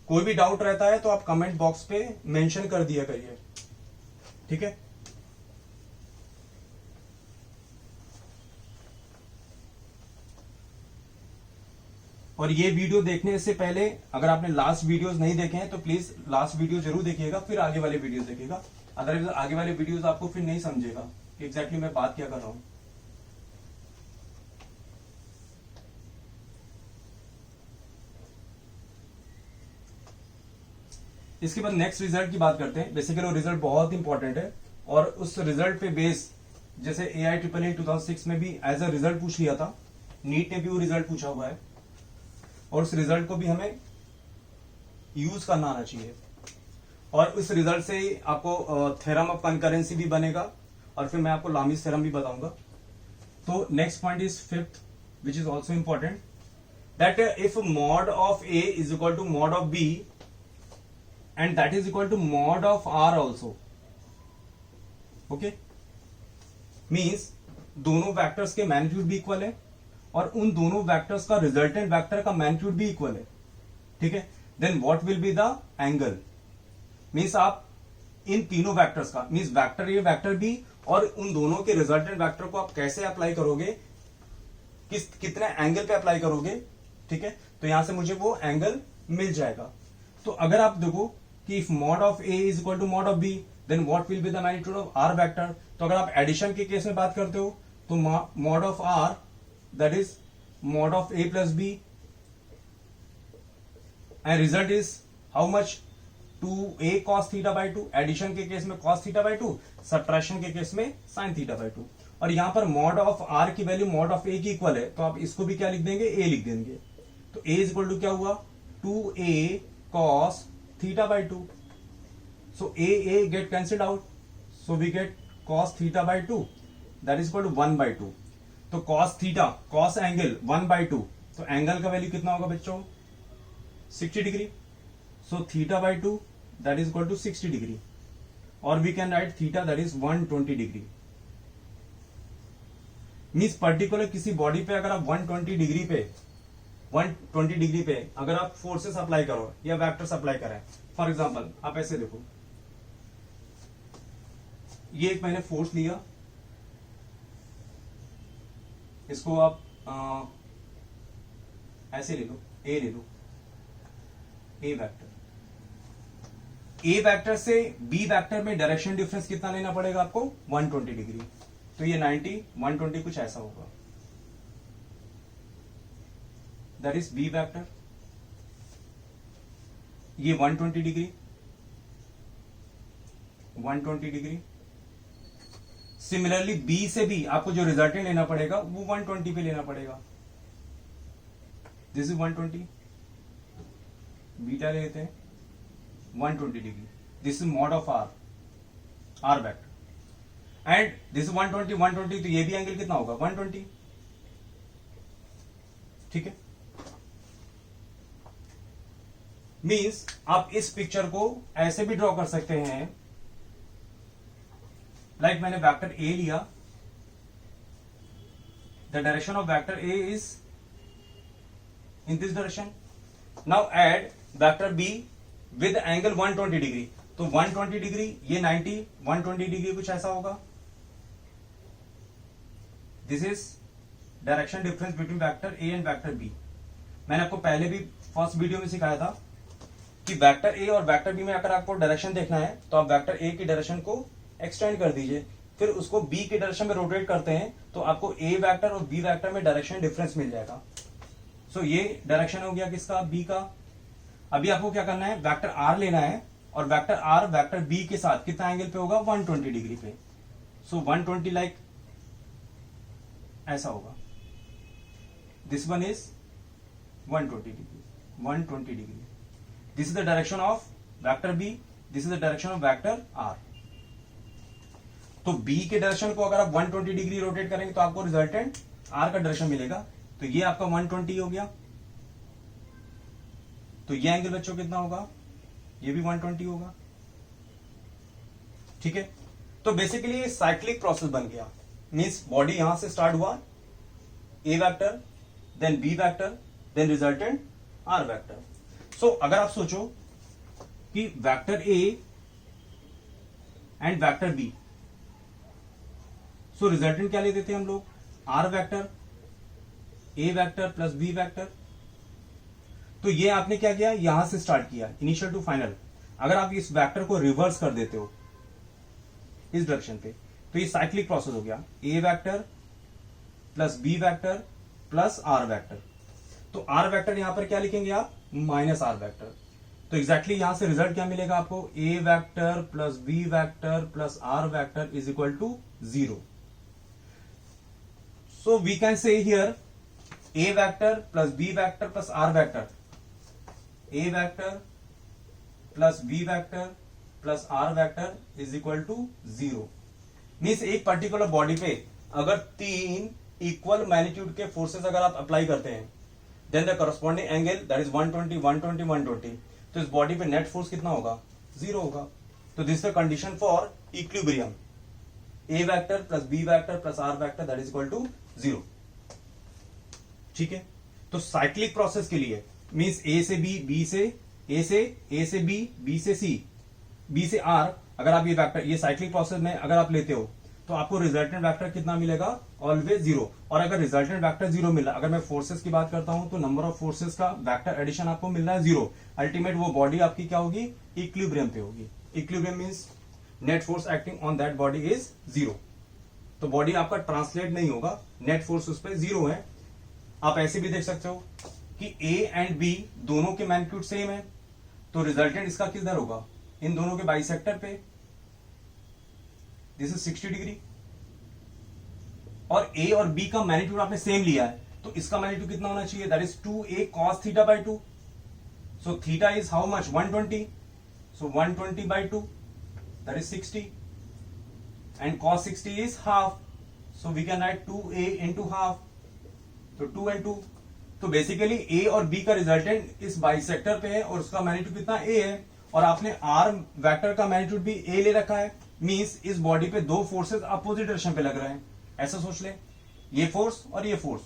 कोई भी डाउट रहता है तो आप कमेंट बॉक्स पे मेंशन कर दिया करिए, ठीक है। और ये वीडियो देखने से पहले अगर आपने लास्ट वीडियोस नहीं देखे हैं तो प्लीज लास्ट वीडियो जरूर देखिएगा, फिर आगे वाले वीडियोस देखिएगा। अदरवाइज आगे वाले वीडियोस आपको फिर नहीं समझेगा कि एग्जैक्टली मैं बात क्या कर रहा हूं। इसके बाद नेक्स्ट रिजल्ट की बात करते हैं। बेसिकली वो रिजल्ट बहुत इंपॉर्टेंट है और उस रिजल्ट पे बेस जैसे AI-AAA 2006 में भी एज अ रिजल्ट पूछ लिया था, नीट ने भी वो रिजल्ट पूछा हुआ है और उस रिजल्ट को भी हमें यूज करना आना चाहिए। और उस रिजल्ट से ही आपको थ्योरम ऑफ कंकरेंसी भी बनेगा और फिर मैं आपको लामीज थ्योरम भी बताऊंगा। तो next point is fifth which is also important, that if mod of A is equal to mod of B and that is equal to mod of r also, okay, means दोनों vectors के magnitude भी equal है और उन दोनों vectors का resultant vector का magnitude भी इक्वल है, ठीक है। Then what will be the angle, means आप इन तीनों वेक्टर्स का means vector A vector B और उन दोनों के रिजल्टेंट वेक्टर को आप कैसे अप्लाई करोगे, कितने एंगल पे अप्लाई करोगे, ठीक है। तो यहां से मुझे वो एंगल मिल जाएगा। तो अगर आप देखो कि if mod of A is equal to mod of B then what will be the magnitude of R vector. तो अगर आप एडिशन के केस में बात करते हो तो mod of R that is mod of A plus B and result is how much 2a cos theta by 2। Addition के केस में cos थीटा बाय 2, सब्ट्रैक्शन के केस में sin थीटा बाय 2। और यहां पर मॉड ऑफ आर की value mod of A की equal है तो आप इसको भी क्या लिख देंगे, a लिख देंगे। तो a इज इक्वल टू क्या हुआ 2a cos theta by 2. So a get cancelled out. So we get cos theta by 2. That is equal to 1 by 2. तो cos theta, cos angle 1 by 2. तो एंगल का value कितना होगा बच्चों 60 degree. So theta by 2 that is equal to 60 degree. और we can write theta that is 120 degree. Means particular किसी body पे अगर आप 120 डिग्री पे 120 डिग्री पे अगर आप फोर्सेस अप्लाई करो या वेक्टर्स अप्लाई करें, फॉर एग्जांपल आप ऐसे देखो, ये एक मैंने फोर्स लिया, इसको आप ऐसे ले लो, ए ले लो, ए वेक्टर, ए वेक्टर से बी वेक्टर में डायरेक्शन डिफरेंस कितना लेना पड़ेगा आपको 120 डिग्री। तो ये 90 120 कुछ ऐसा होगा, दैट इज बी वेक्टर। ये 120 डिग्री 120 डिग्री। सिमिलरली बी से भी आपको जो रिजल्टेंट लेना पड़ेगा वो 120 पे लेना पड़ेगा। दिस इज 120, बीटा ले लेते हैं 120 degree. This is mod of R vector and this is 120 120। तो ये भी एंगल कितना होगा 120, ठीक है। मीन्स आप इस पिक्चर को ऐसे भी ड्रॉ कर सकते हैं, लाइक मैंने वेक्टर ए लिया, the direction of vector A is in this direction. Now add vector be with angle 120 degree. तो 120 डिग्री ये 90 120 डिग्री कुछ ऐसा होगा। This is direction difference between vector A and vector B. मैंने आपको पहले भी फर्स्ट वीडियो में सिखाया था कि वेक्टर ए और वेक्टर बी में अगर आपको डायरेक्शन देखना है तो आप वेक्टर ए की डायरेक्शन को एक्सटेंड कर दीजिए। फिर उसको बी के डायरेक्शन में रोटेट करते हैं तो आपको ए वेक्टर और बी वेक्टर में डायरेक्शन डिफरेंस मिल जाएगा। सो ये डायरेक्शन हो गया किसका, बी का। अभी आपको क्या करना है, वेक्टर आर लेना है और वेक्टर आर वेक्टर बी के साथ कितना एंगल पे होगा, 120 डिग्री पे। सो 120 लाइक ऐसा होगा, this one is 120 degree, 120 degree. This is the direction of vector B, this is the direction of vector R. तो बी के डायरेक्शन को अगर आप 120 डिग्री रोटेट करेंगे तो आपको रिजल्टेंट आर का डायरेक्शन मिलेगा। तो ये आपका 120 हो गया। तो ये एंगल बच्चों कितना होगा, ये भी 120 होगा। ठीक है, तो बेसिकली ये साइक्लिक प्रोसेस बन गया। मींस बॉडी यहां से स्टार्ट हुआ, A vector, then B vector, then resultant R vector. So अगर आप सोचो कि vector A and vector B, so resultant क्या लेते थे हम लोग, R vector, A vector plus B vector. तो ये आपने क्या किया, यहां से स्टार्ट किया, इनिशियल टू फाइनल। अगर आप इस वेक्टर को रिवर्स कर देते हो इस डायरेक्शन पे, तो ये साइक्लिक प्रोसेस हो गया, A vector plus B vector plus R vector. तो आर वेक्टर यहां पर क्या लिखेंगे आप, माइनस आर वेक्टर। तो एग्जैक्टली यहां से रिजल्ट क्या मिलेगा आपको, A vector plus B vector plus R vector is equal to 0। So we can say here A vector plus B vector plus R vector, A vector plus B vector plus R vector is equal to 0। Means एक particular body पे अगर 3 equal magnitude के forces अगर आप apply करते हैं, then the corresponding angle that is 120 120 120, तो इस बॉडी पे नेट फोर्स कितना होगा, 0 होगा। तो this the condition for equilibrium, A vector plus B vector plus R vector that is equal to 0। ठीक है, तो साइक्लिक प्रोसेस के लिए मींस ए से बी, बी से ए से बी, बी से सी, बी से आर, अगर आप ये वेक्टर, ये साइक्लिक प्रोसेस में अगर आप लेते हो तो आपको रिजल्टेंट वेक्टर कितना मिलेगा, ऑलवेज 0। और अगर रिजल्टेंट वेक्टर 0 मिला, अगर मैं फोर्सेस की बात करता हूं तो नंबर ऑफ फोर्सेस का वेक्टर एडिशन आपको मिल रहा है 0। अल्टीमेट वो बॉडी आपकी क्या होगी, इक्विलिब्रियम पे होगी। Equilibrium means net force acting on that body is 0। तो बॉडी आपका ट्रांसलेट नहीं होगा, नेट फोर्स उस पर 0 है। आप ऐसे भी देख सकते हो कि ए एंड बी दोनों के मैग्नीट्यूड सेम है, तो रिजल्टेंट इसका किधर होगा, इन दोनों के बाइसेक्टर पे, दिस इज 60 डिग्री। और ए और बी का मैग्नीट्यूड आपने सेम लिया है, तो इसका मैग्नीट्यूड कितना होना चाहिए, that is 2a cos theta by 2। So theta is how much, 120। So 120 by 2 that is 60, and cos 60 is half. So we can write 2a into half, तो 2 and 2। तो बेसिकली ए और बी का रिजल्टेंट इस bisector पे है और उसका magnitude कितना ए है, और आपने आर वेक्टर का मैग्नीट्यूड भी ए ले रखा है। मींस इस बॉडी पे दो फोर्सेस अपोजिट डायरेक्शन पे लग रहे हैं, ऐसा सोच ले, ये फोर्स और ये फोर्स।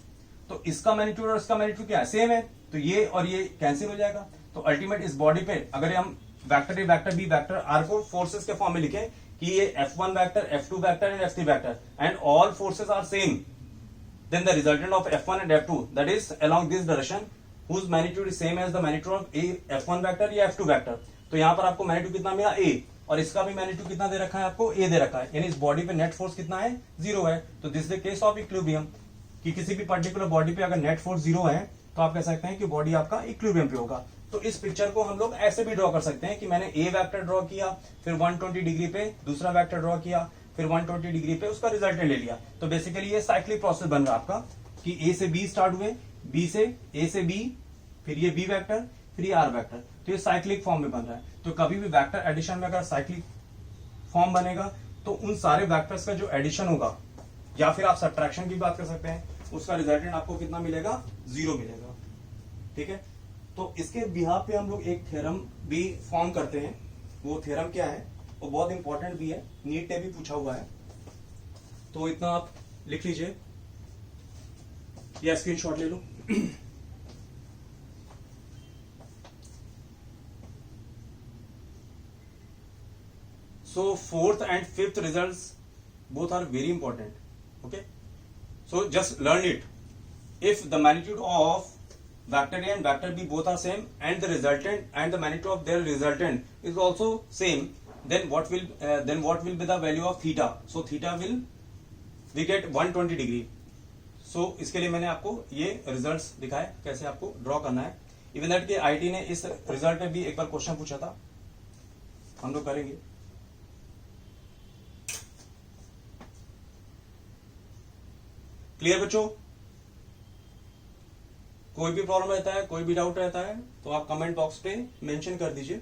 तो इसका मैग्नीट्यूड और इसका मैग्नीट्यूड क्या है, सेम है, तो ये और ये कैंसिल हो जाएगा। तो अल्टीमेट इस बॉडी पे अगर हम vector A vector B vector R को फोर्सेस के फॉर्म में लिखें कि ये F1 vector, F2 vector and F3 vector, and all forces are same, then the resultant of F1 and F2 that is along this direction whose magnitude is same as the magnitude of A F1 vector या F2 vector। तो यहां पर आपको magnitude कितना मिला, A, और इसका भी मैग्नीट्यूड कितना दे रखा है आपको, A दे रखा है, यानी इस बॉडी पे नेट फोर्स कितना है, 0 है। तो this is the case of equilibrium, कि किसी भी पर्टिकुलर बॉडी पे अगर नेट फोर्स 0 है तो आप कह सकते हैं कि बॉडी आपका इक्विलिब्रियम पे होगा। तो इस पिक्चर को हम लोग ऐसे भी ड्रॉ कर सकते हैं कि मैंने ए वेक्टर ड्रॉ किया, फिर 120 डिग्री पे दूसरा वेक्टर ड्रॉ किया, फिर 120 डिग्री पे उसका रिजल्टेंट ले लिया। तो बेसिकली ये साइक्लिक प्रोसेस बन रहा है आपका कि ए से बी स्टार्ट हुए, बी से ए से बी, फिर ये बी वेक्टर, फिर ये आर वेक्टर। तो ये साइक्लिक फॉर्म में बन रहा है। तो कभी भी वेक्टर एडिशन में अगर साइक्लिक फॉर्म बनेगा तो उन सारे वेक्टर्स का जो एडिशन होगा, या फिर आप सब्ट्रैक्शन की बात कर सकते हैं, उसका रिजल्टेंट आपको कितना मिलेगा, 0 मिलेगा। ठीक है, तो इसके बिहाफ पे हम लोग एक थ्योरम भी फॉर्म करते हैं। वो थ्योरम क्या है, वो बहुत इंपॉर्टेंट भी है, नीट ने भी पूछा हुआ है, तो इतना आप लिख लीजिए या स्क्रीनशॉट ले लो। So fourth and fifth results both are very important. Okay, so just learn it. If the magnitude of vector A and vector B both are same and the resultant and the magnitude of their resultant is also same, then what will be the value of theta? So theta will we get 120 degree. So इसके लिए मैंने आपको ये results दिखाए कैसे आपको draw करना है. इवन दैट के आईटी ने इस रिजल्ट में भी एक बार क्वेश्चन पूछा था, हम लोग करेंगे. क्लियर बच्चों? कोई भी प्रॉब्लम रहता है, कोई भी डाउट रहता है तो आप कमेंट बॉक्स पे मेंशन कर दीजिए,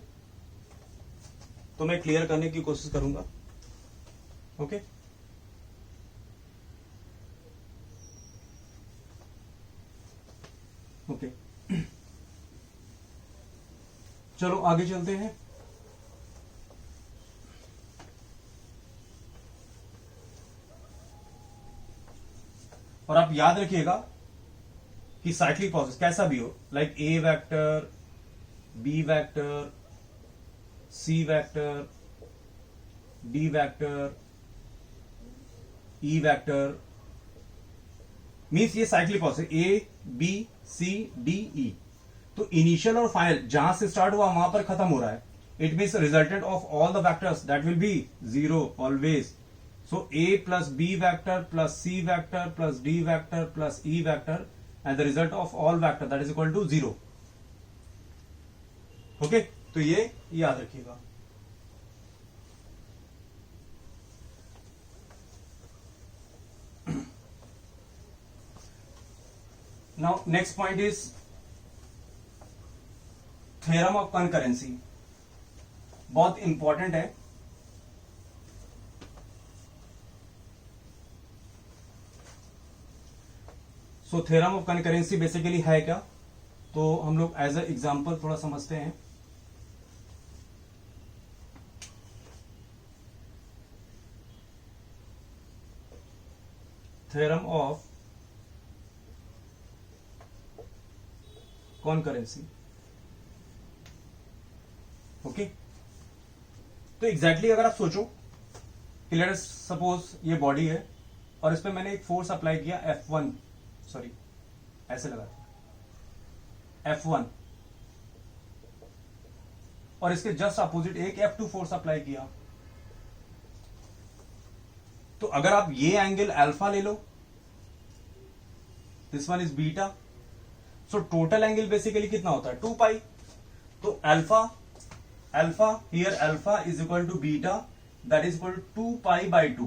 तो मैं क्लियर करने की कोशिश करूंगा. ओके ओके चलो आगे चलते हैं. और आप याद रखिएगा कि साइक्लिक प्रोसेस कैसा भी हो, like A vector, B vector, C vector, D vector, E vector, means ये cyclic process A B C D E. तो इनिशियल और फाइनल जहां से स्टार्ट हुआ वहां पर खत्म हो रहा है. It means resultant of all the vectors that will be zero always. So A plus B vector plus C vector plus D vector plus E vector and the result of all vector that is equal to 0. Okay? तो ये याद रखिएगा. Now next point is theorem of concurrency. बहुत important है. So theorem of concurrency basically है क्या, तो हम लोग एज अ एग्जांपल थोड़ा समझते हैं. Theorem of concurrency. ओके, तो एग्जैक्टली अगर आप सोचो कि लेट अस सपोज ये बॉडी है और इस पे मैंने एक फोर्स अप्लाई किया F1, सॉरी ऐसे लगा F1, और इसके जस्ट अपोजिट एक F2 फोर्स अप्लाई किया. तो अगर आप ये एंगल अल्फा ले लो, this one is beta, so total angle basically कितना होता है 2 पाई. तो alpha here alpha is equal to beta that is equal to 2 pi by 2,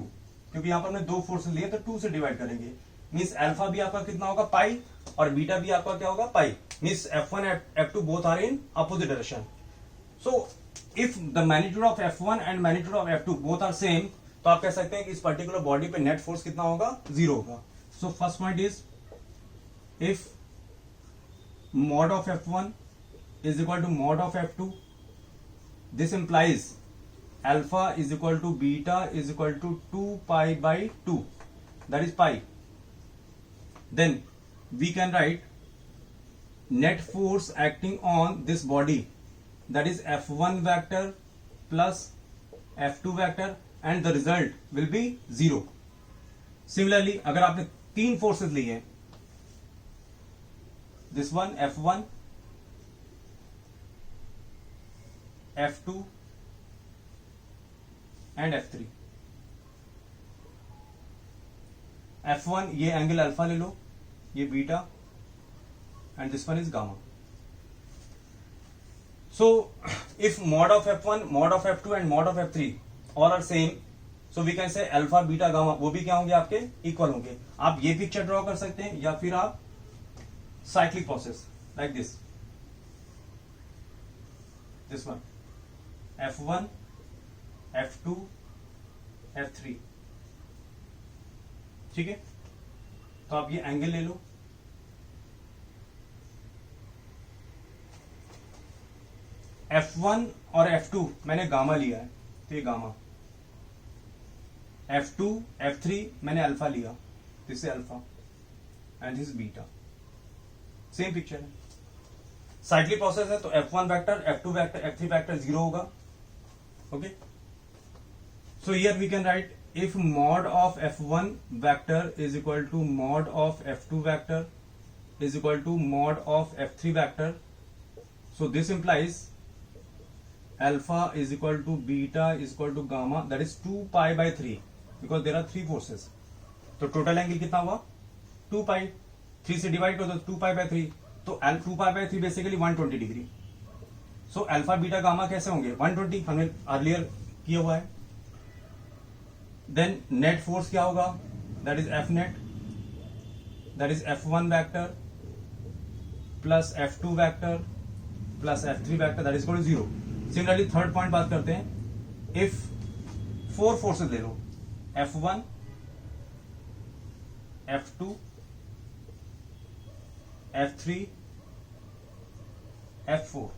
क्योंकि यहां पर हमने दो फोर्स लिए तो 2 से डिवाइड करेंगे. मीन्स अल्फा भी आपका कितना होगा पाई और बीटा भी आपका क्या होगा pi. Means F1 F2 both are in opposite direction. So if the magnitude of F1 and magnitude of F2 both are same, तो आप कह सकते हैं कि इस पर्टिकुलर बॉडी पे नेट फोर्स कितना होगा 0 होगा. So first point is if mod of F1 is equal to mod of F2, this implies alpha is equal to beta is equal to 2 pi by 2, that is pi. Then we can write net force acting on this body, that is F1 vector plus F2 vector, and the result will be 0. Similarly, अगर आपने 3 forces लिए हैं, this one F1, F2 and F3. F1 ये angle alpha ले लो, ये beta, and this one is gamma. So if mod of F1, mod of F2 and mod of F3 all are same, so we can say alpha beta gamma वो भी क्या होंगे आपके equal होंगे. आप ये पिक्चर ड्रॉ कर सकते हैं या फिर आप cyclic process like this one F1 F2 F3. ठीक है, तो आप ये एंगल ले लो. F1 और F2 मैंने गामा लिया है, तो ये गामा. F2 F3 मैंने अल्फा लिया, this is alpha and this beta. Same picture है. साइक्लिक प्रोसेस है तो F1 vector, F2 vector, F3 vector 0 होगा. Okay, so here we can write if mod of F1 vector is equal to mod of F2 vector is equal to mod of F3 vector. So this implies alpha is equal to beta is equal to gamma, that is 2 pi by 3 because there are 3 forces. तो total angle कितना हुआ 2 पाई, 3 से divide कर दो 2 pi bye 3, तो 2 pi bye 3 basically 120 degree. So alpha beta gamma कैसे होंगे 120, हमने अर्लियर किया हुआ है. देन नेट फोर्स क्या होगा, that is F net, that is F1 vector plus F2 vector plus F3 vector, that is equal to 0. Similarly third point बात करते हैं. इफ 4 फोर्सेस ले लो, F1 F2 F3 F4,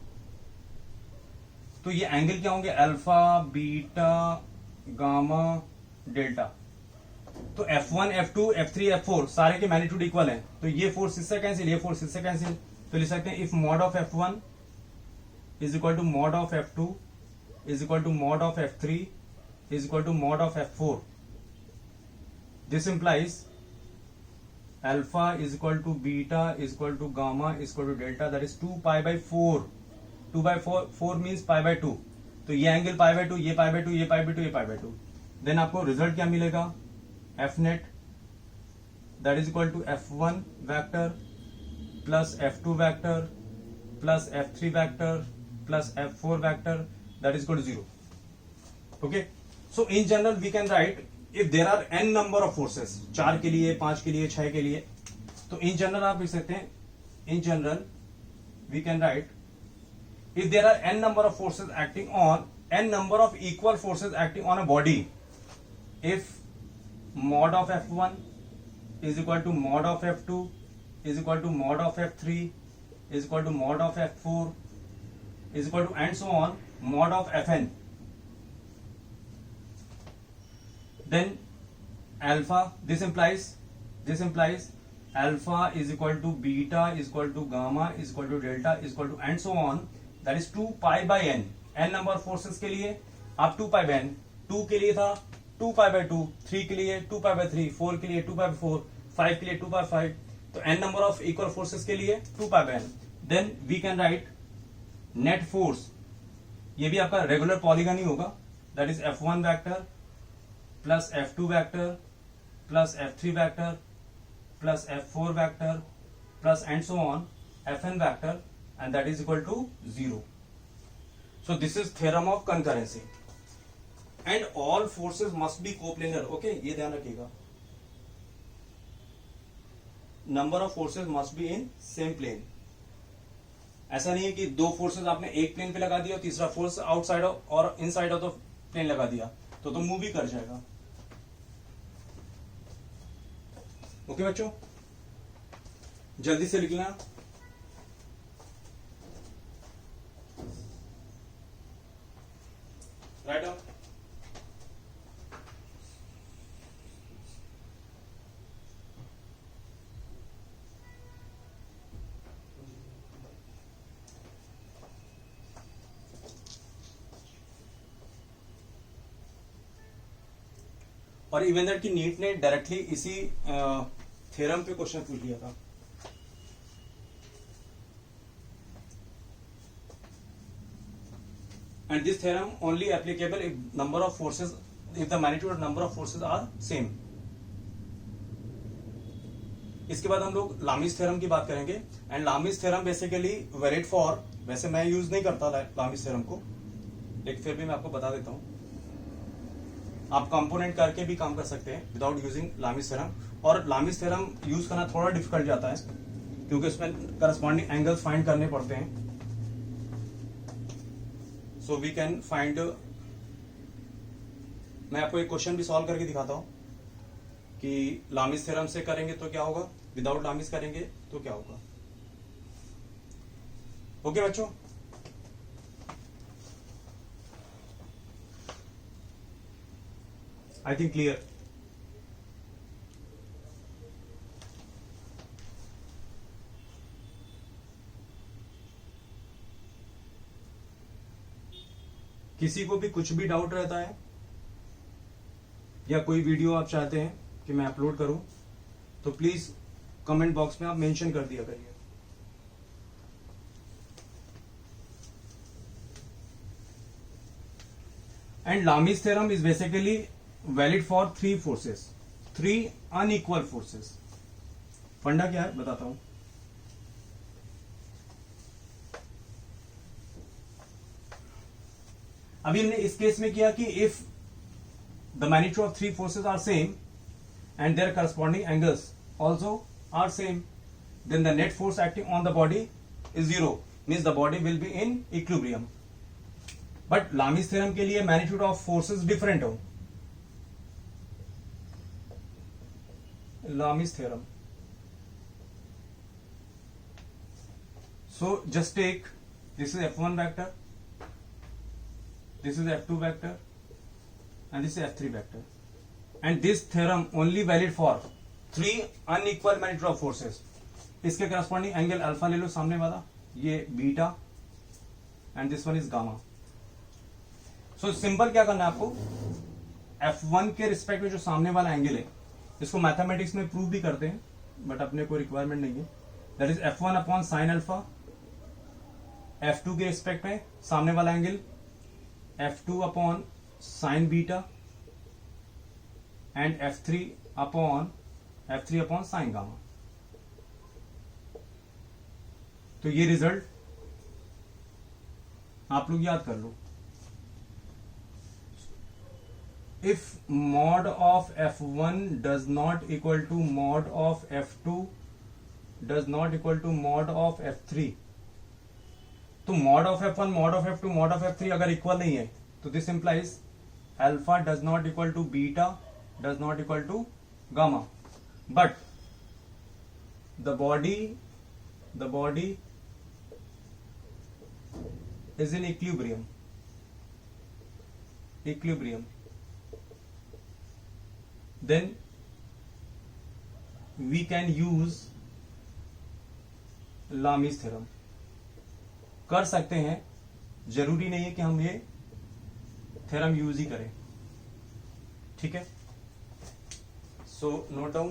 तो ये एंगल क्या होंगे अल्फा बीटा गामा डेल्टा. तो F1 F2 F3 F4 सारे के मैग्नीट्यूड इक्वल हैं, तो ये फोर्स इससे कैंसिल, ये फोर्स इससे कैंसिल, तो लिख सकते हैं if mod of F1 is equal to mod of F2 is equal to mod of F3 is equal to mod of F4. This implies alpha is equal to beta is equal to gamma is equal to delta, that is 2 pi by 4. 2 by 4 means pi by 2, तो ये angle pi by 2, ये pi by 2, ये pi by 2, ये pi by 2. Then आपको result क्या मिलेगा, F net that is equal to F1 vector plus F2 vector plus F3 vector plus F4 vector, that is equal to 0. Okay, so in general we can write if there are n number of forces, 4 के लिए, 5 के लिए, 6 के लिए, तो in general आप लिख सकते हैं, in general we can write if there are n number of forces acting on n number of equal forces acting on a body, if mod of F1 is equal to mod of F2 is equal to mod of F3 is equal to mod of F4 is equal to and so on mod of Fn, then alpha, this implies alpha is equal to beta is equal to gamma is equal to delta is equal to and so on, that is 2 pi by n. n number forces के लिए आप 2 pi by n, 2 के लिए था 2 pi bye 2, 3 के लिए 2 pi bye 3, 4 के लिए 2 पाई बाय 4, 5 के लिए 2 पाई 5, तो n number of equal forces के लिए 2 pi by n. Then we can write net force, ये भी आपका रेगुलर पॉलीगन ही होगा, that is F1 vector plus F2 vector plus F3 vector plus F4 vector plus and so on Fn vector, and that is equal to 0. So this is theorem of concurrency and all forces must be coplanar. Okay, ये ध्यान रखिएगा, number of forces must be in same plane. ऐसा नहीं है कि 2 forces आपने एक plane पे लगा दिया और तीसरा फोर्स आउटसाइड और इनसाइड ऑफ द प्लेन लगा दिया तो मूव ही कर जाएगा. ओके बच्चों, जल्दी से लिख लेना. Write down. और इवन दैट की नीट ने डायरेक्टली इसी थ्योरम पे क्वेश्चन पूछ लिया था. And this theorem only applicable if number of forces, if the magnitude of number of forces are same. इसके बाद हम लोग लामिस थ्योरम की बात करेंगे. And लामिस theorem basically valid for, वैसे मैं यूज नहीं करता लामिस थ्योरम को, लेकिन फिर भी मैं आपको बता देता हूं. आप कंपोनेंट करके भी काम कर सकते हैं विदाउट यूजिंग लामिस थ्योरम. और लामिस थ्योरम यूज करना थोड़ा डिफिकल्ट जाता है क्योंकि उसमें करस्पॉन्डिंग एंगल्स फाइंड करने पड़ते हैं. सो वी कैन फाइंड, मैं आपको एक क्वेश्चन भी सॉल्व करके दिखाता हूं कि लामिस थ्योरम से करेंगे तो क्या होगा, विदाउट लामिस करेंगे तो क्या होगा. ओके बच्चों, आई थिंक क्लियर. किसी को भी कुछ भी डाउट रहता है या कोई वीडियो आप चाहते हैं कि मैं अपलोड करूं तो प्लीज कमेंट बॉक्स में आप मेंशन कर दिया करिए. And Lami's theorem is basically valid for 3 forces, 3 unequal forces. फंडा क्या है बताता हूं। अभी हमने इस केस में किया कि if the magnitude of 3 forces are same and their corresponding angles also are same, then the net force acting on the body is 0, means the body will be in equilibrium. But Lami's theorem के लिए magnitude of forces different हो। Lami's theorem, so just take this is F1 vector, this is F2 vector and this is F3 vector, and this theorem only valid for 3 unequal magnitude of forces। इसके corresponding angle alpha ले लो सामने वाला, ये beta and this one is gamma. So simple क्या करना है आपको, F1 के रिस्पेक्ट में जो सामने वाला एंगल है इसको मैथमेटिक्स में प्रूव भी करते हैं बट अपने को रिक्वायरमेंट नहीं है। That is F1 upon sine alpha, F2 के रिस्पेक्ट में सामने वाला angle F2 upon sine beta and F3 upon sine gamma. तो ये रिजल्ट आप लोग याद कर लो। If mod of F1 does not equal to mod of F2 does not equal to mod of F3, तो mod of F1 mod of F2 mod of F3 अगर equal नहीं है तो this implies alpha does not equal to beta does not equal to gamma, but the body is in equilibrium, then we can use Lami's theorem। कर सकते हैं, जरूरी नहीं है कि हम ये थ्योरम यूज ही करें, ठीक है। So note down,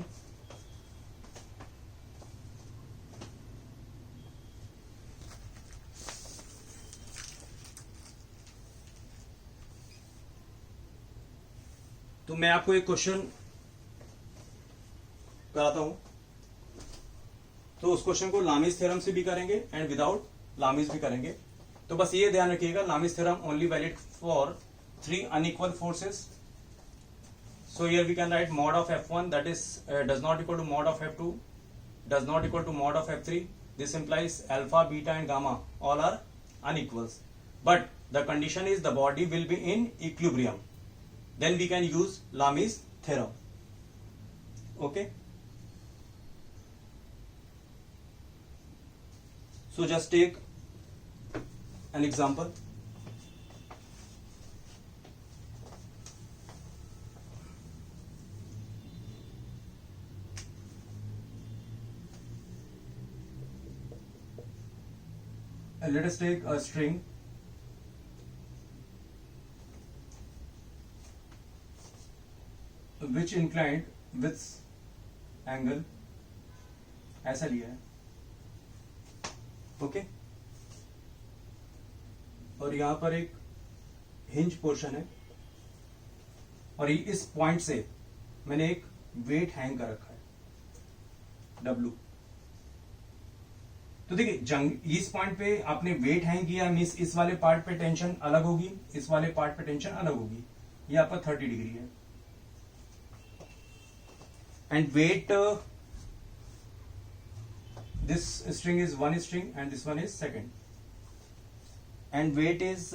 तो मैं आपको एक क्वेश्चन कराता हूं, तो उस क्वेश्चन को लामीज थ्योरम से भी करेंगे एंड विदाउट लामीज भी करेंगे। तो बस ये ध्यान रखिएगा, Lami's theorem only valid for 3 unequal forces. So here we can write mod of F1 that is does not equal to mod of F2 does not equal to mod of F3. This implies alpha, beta and gamma all are unequals. But the condition is the body will be in equilibrium. Then we can use Lami's theorem. Okay. So just take an example. Let us take a string which inclined with angle ऐसा लिया है, okay. और यहां पर एक hinge portion है और इस पॉइंट से मैंने एक वेट हैंग कर रखा है W। तो देखिए इस पॉइंट पे आपने वेट हैंग किया, मींस इस वाले पार्ट पे टेंशन अलग होगी, इस वाले पार्ट पे टेंशन अलग होगी। ये आपका 30 डिग्री है and weight this string is 1 string and this one is second and weight is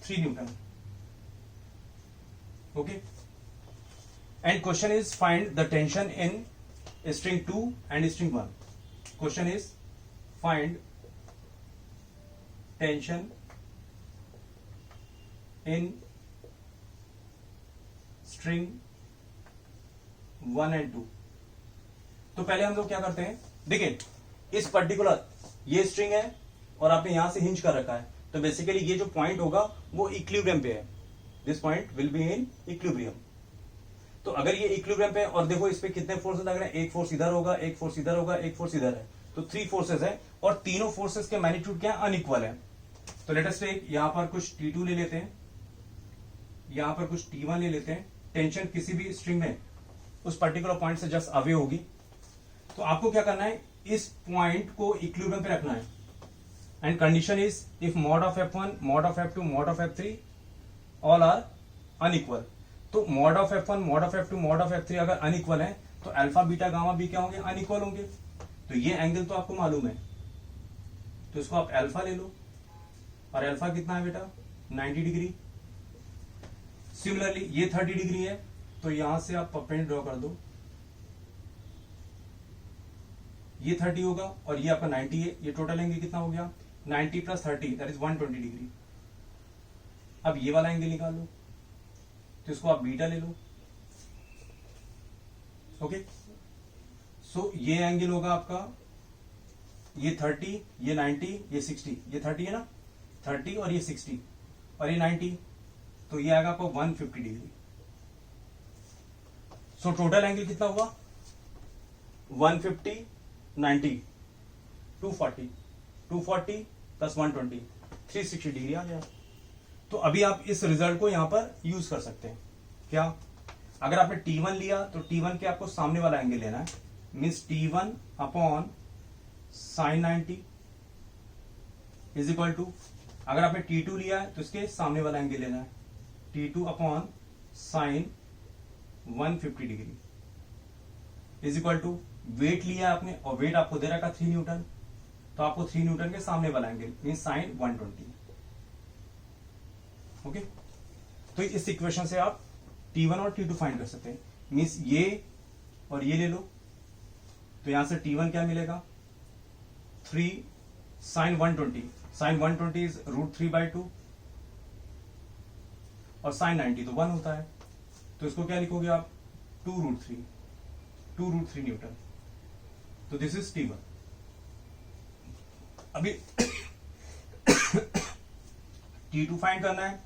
3 newton, okay. And question is find the tension in string 2 and string 1. Question is find tension in string 1 and 2. तो पहले हम लोग क्या करते हैं, देखिए इस particular ये स्ट्रिंग है और आपने यहां से हिंज कर रखा है, तो बेसिकली ये जो पॉइंट होगा वो इक्विलिब्रियम पे है। This point will be in equilibrium. तो अगर ये इक्विलिब्रियम पे और देखो इस पे कितने फोर्सेस लग रहे हैं, एक फोर्स इधर होगा, एक फोर्स इधर होगा, एक फोर्स इधर है, तो 3 फोर्सेस है और तीनों फोर्सेस के मैग्नीट्यूड क्या अनइक्वल है। तो लेट अस टेक यहां पर कुछ T2 ले लेते हैं यहां पर कुछ T1 ले लेते हैं, टेंशन किसी भी स्ट्रिंग में उस पर्टिकुलर पॉइंट से जस्ट अवे होगी। तो आपको क्या करना है, इस पॉइंट को इक्विलिब्रियम पे रखना है। And condition is if mod of F1, mod of F2, mod of F3 all are unequal. तो mod of F1, mod of F2, mod of F3 अगर अनइक्वल है तो अल्फा बीटा गामा भी क्या होंगे, अनइक्वल होंगे। तो ये एंगल तो आपको मालूम है, तो इसको आप अल्फा ले लो, और अल्फा कितना है बेटा, 90 डिग्री। सिमिलरली ये 30 डिग्री है, तो यहां से आप परपेंडिकुलर ड्रॉ कर दो, ये 30 होगा और ये आपका 90 है, ये टोटल एंगल कितना हो गया, 90 प्लस 30 दैट इज 120 डिग्री। अब ये वाला एंगल निकाल लो, तो इसको आप बीटा ले लो। ओके, सो ये एंगल होगा आपका, ये 30, ये 90, ये 60, ये 30 है ना, 30 और ये 60 और ये 90, तो ये आएगा आपको 150 डिग्री। सो टोटल एंगल कितना हुआ, 150, 90, 240, 240 प्लस 120, 360 डिग्री आ गया। तो अभी आप इस रिजल्ट को यहां पर यूज कर सकते हैं। क्या, अगर आपने T1 लिया तो T1 के आपको सामने वाला एंगल लेना है, means T1 upon sine 90 is equal to, अगर आपने T2 लिया है तो इसके सामने वाला एंगल लेना है, T2 upon sine 150 degree is equal to, weight लिया आपने और वेट आपको दे रखा 3 न्यूटन, तो आपको 3 न्यूटन के सामने वाला एंगल मीन साइन 120। ओके, तो इस इक्वेशन से आप T1 और T2 फाइंड कर सकते हैं। मीन्स ये और ये ले लो, तो यहां से T1 क्या मिलेगा, 3 साइन 120, साइन 120 इज √3/2 और साइन 90 तो 1 होता है, तो इसको क्या लिखोगे आप, 2√3 न्यूटन। तो दिस इज T1। अभी T2 फाइंड करना है,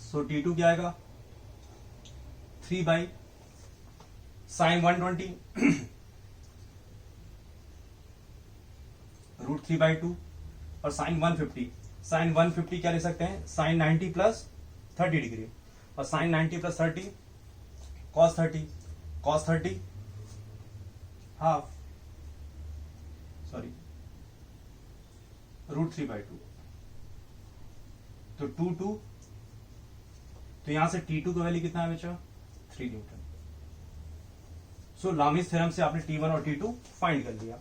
सो T2 क्या आएगा, 3 बाई साइन 120 √3/2 और साइन 150, साइन 150 क्या ले सकते हैं, साइन 90 प्लस 30 डिग्री, और sine 90 plus 30 cos 30, cos 30 half, sorry √3/2, तो 2 तो यहां से T2 का वैल्यू कितना है बच्चा, 3 न्यूटन। सो लामीज थ्योरम से आपने T1 और T2 फाइंड कर लिया।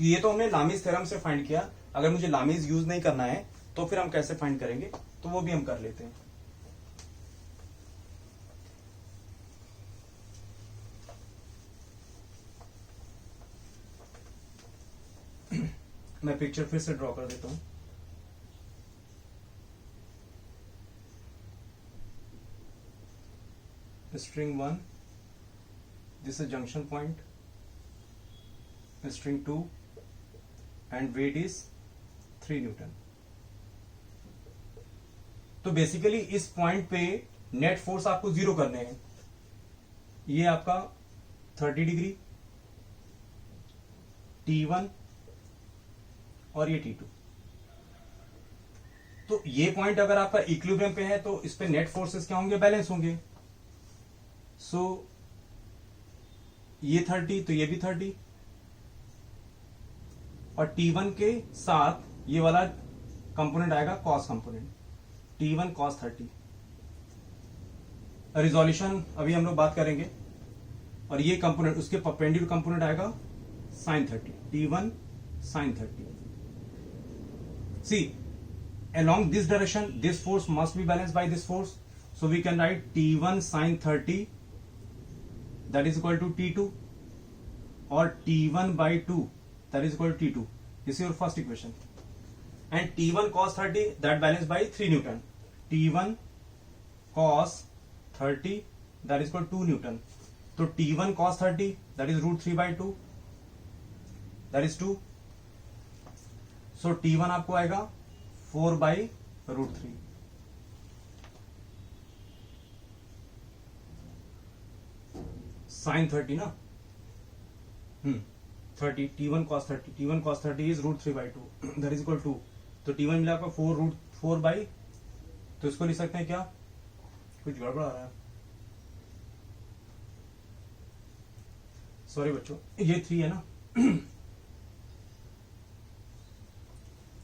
ये तो हमने लामीज थ्योरम से फाइंड किया, अगर मुझे लामीज यूज नहीं करना है तो फिर हम कैसे फाइंड करेंगे, तो वो भी हम कर लेते हैं। मैं पिक्चर फिर से ड्रॉ कर देता हूं। string 1, this is junction point, string 2 and weight is 3 Newton. तो बेसिकली इस पॉइंट पे नेट फोर्स आपको 0 करने हैं। ये आपका 30 डिग्री T1 और ये T2। तो ये पॉइंट अगर आपका इक्विलिब्रियम पे है तो इस पे नेट फोर्सेस क्या होंगे, बैलेंस होंगे। सो ये 30 तो ये भी 30, और T1 के साथ ये वाला कंपोनेंट आएगा cos component, T1 cos 30। Resolution अभी हम लोग बात करेंगे, और ये कंपोनेंट उसके परपेंडिकुलर कंपोनेंट आएगा sin 30, T1 sin 30। See along this direction this force must be balanced by this force, so we can write T1 sin 30 that is equal to T2 or T1 by 2 that is equal to T2. This is your first equation. And T1 cos 30 that balanced by 3 Newton. T1 cos 30 that is equal to 2 Newton. So T1 cos 30 that is √3/2 that is 2. So T1 आपको आएगा 4/√3। Sign 30 ना, 30 T1 cos 30, T1 cos 30 is √3/2 that is equal to, तो T1 मिला आपका 4 √4/√3 तो इसको लिख सकते हैं क्या, कुछ गड़बड़ आ रहा है, सॉरी बच्चों, ये 3 है ना।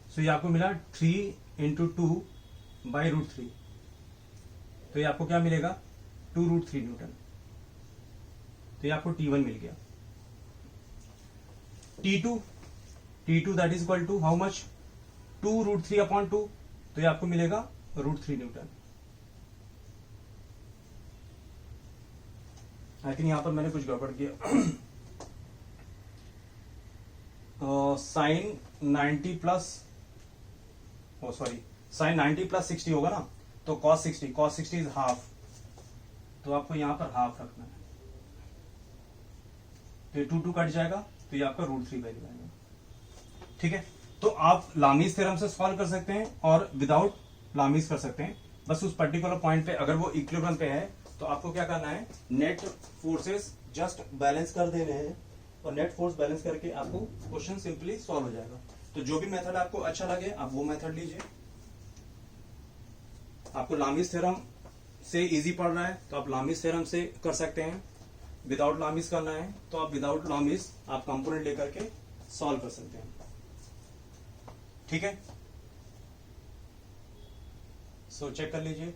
सो ये आपको मिला 3 इंटू 2/√3, तो ये आपको क्या मिलेगा 2√3 न्यूटन। तो ये आपको T1 मिल गया। T2 that is equal to how much, 2√3/2, तो ये आपको मिलेगा √3 न्यूटन। आई थिंक यहां पर मैंने कुछ गड़बड़ किया। साइन 90 प्लस, ओ सॉरी, साइन 90 प्लस 60 होगा ना, तो cos 60 इज हाफ, तो आपको यहां पर हाफ रखना है। तो ये 2 कट जाएगा, तो ये आपका √3 वैल्यू आएगा। ठीक है, तो आप लामीज थ्योरम से सॉल्व कर सकते हैं और विदाउट लामीज कर सकते हैं। बस उस पर्टिकुलर पॉइंट पे अगर वो इक्विलिब्रियम पे है तो आपको क्या करना है, नेट फोर्सेस जस्ट बैलेंस कर देने हैं, और नेट फोर्स बैलेंस करके आपको क्वेश्चन सिंपली सॉल्व हो जाएगा। तो जो भी मेथड आपको अच्छा लगे आप वो मेथड लीजिए। आपको लामीज थ्योरम से इजी पड़ रहा है तो आप लामीज थ्योरम से कर सकते हैं, विदाउट लामीज करना है तो आप विदाउट लामीज आप कंपोनेंट लेकर के सॉल्व कर सकते हैं। ठीक है, सो चेक कर लीजिए।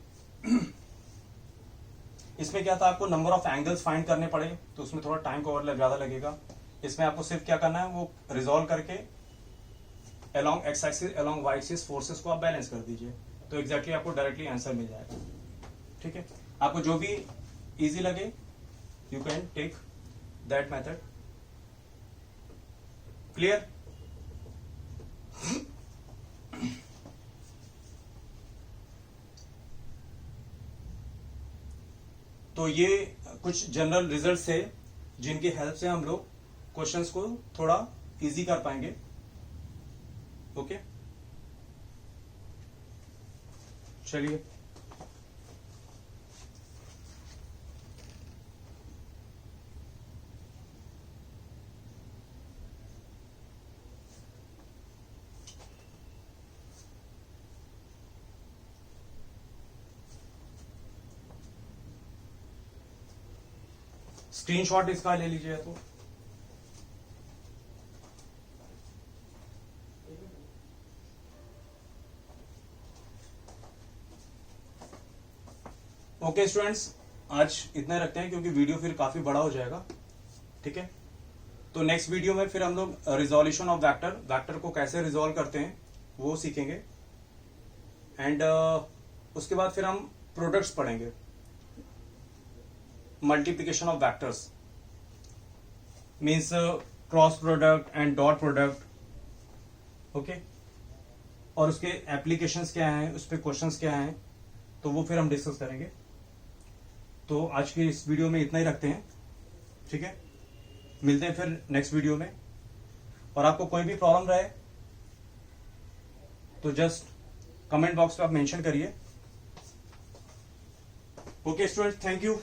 इसमें क्या था, आपको नंबर ऑफ एंगल्स फाइंड करने पड़े तो उसमें थोड़ा टाइम को और ज्यादा लगेगा। इसमें आपको सिर्फ क्या करना है, वो रिजॉल्व करके along X axis along Y axis forces को आप बैलेंस कर दीजिए, तो एग्जैक्टली आपको डायरेक्टली आंसर मिल जाएगा। ठीक है, आपको जो भी इजी लगे you can take that method. Clear? तो ये कुछ जनरल रिजल्ट्स है जिनकी हेल्प से हम लोग क्वेश्चंस को थोड़ा इजी कर पाएंगे। ओके, चलिए स्क्रीनशॉट इसका ले लीजिए। तो ओके स्टूडेंट्स, आज इतना रखते हैं क्योंकि वीडियो फिर काफी बड़ा हो जाएगा। ठीक है, तो नेक्स्ट वीडियो में फिर हम लोग रिजोल्यूशन ऑफ वेक्टर को कैसे रिजोल्व करते हैं वो सीखेंगे, एंड उसके बाद फिर हम प्रोडक्ट्स पढ़ेंगे, multiplication of vectors means cross product and dot product. Okay, और उसके एप्लीकेशंस क्या हैं, उस पे क्वेश्चंस क्या हैं, तो वो फिर हम डिस्कस करेंगे। तो आज के इस वीडियो में इतना ही रखते हैं। ठीक है, मिलते हैं फिर नेक्स्ट वीडियो में, और आपको कोई भी प्रॉब्लम रहे तो जस्ट कमेंट बॉक्स पे आप मेंशन करिए। Okay student, thank you.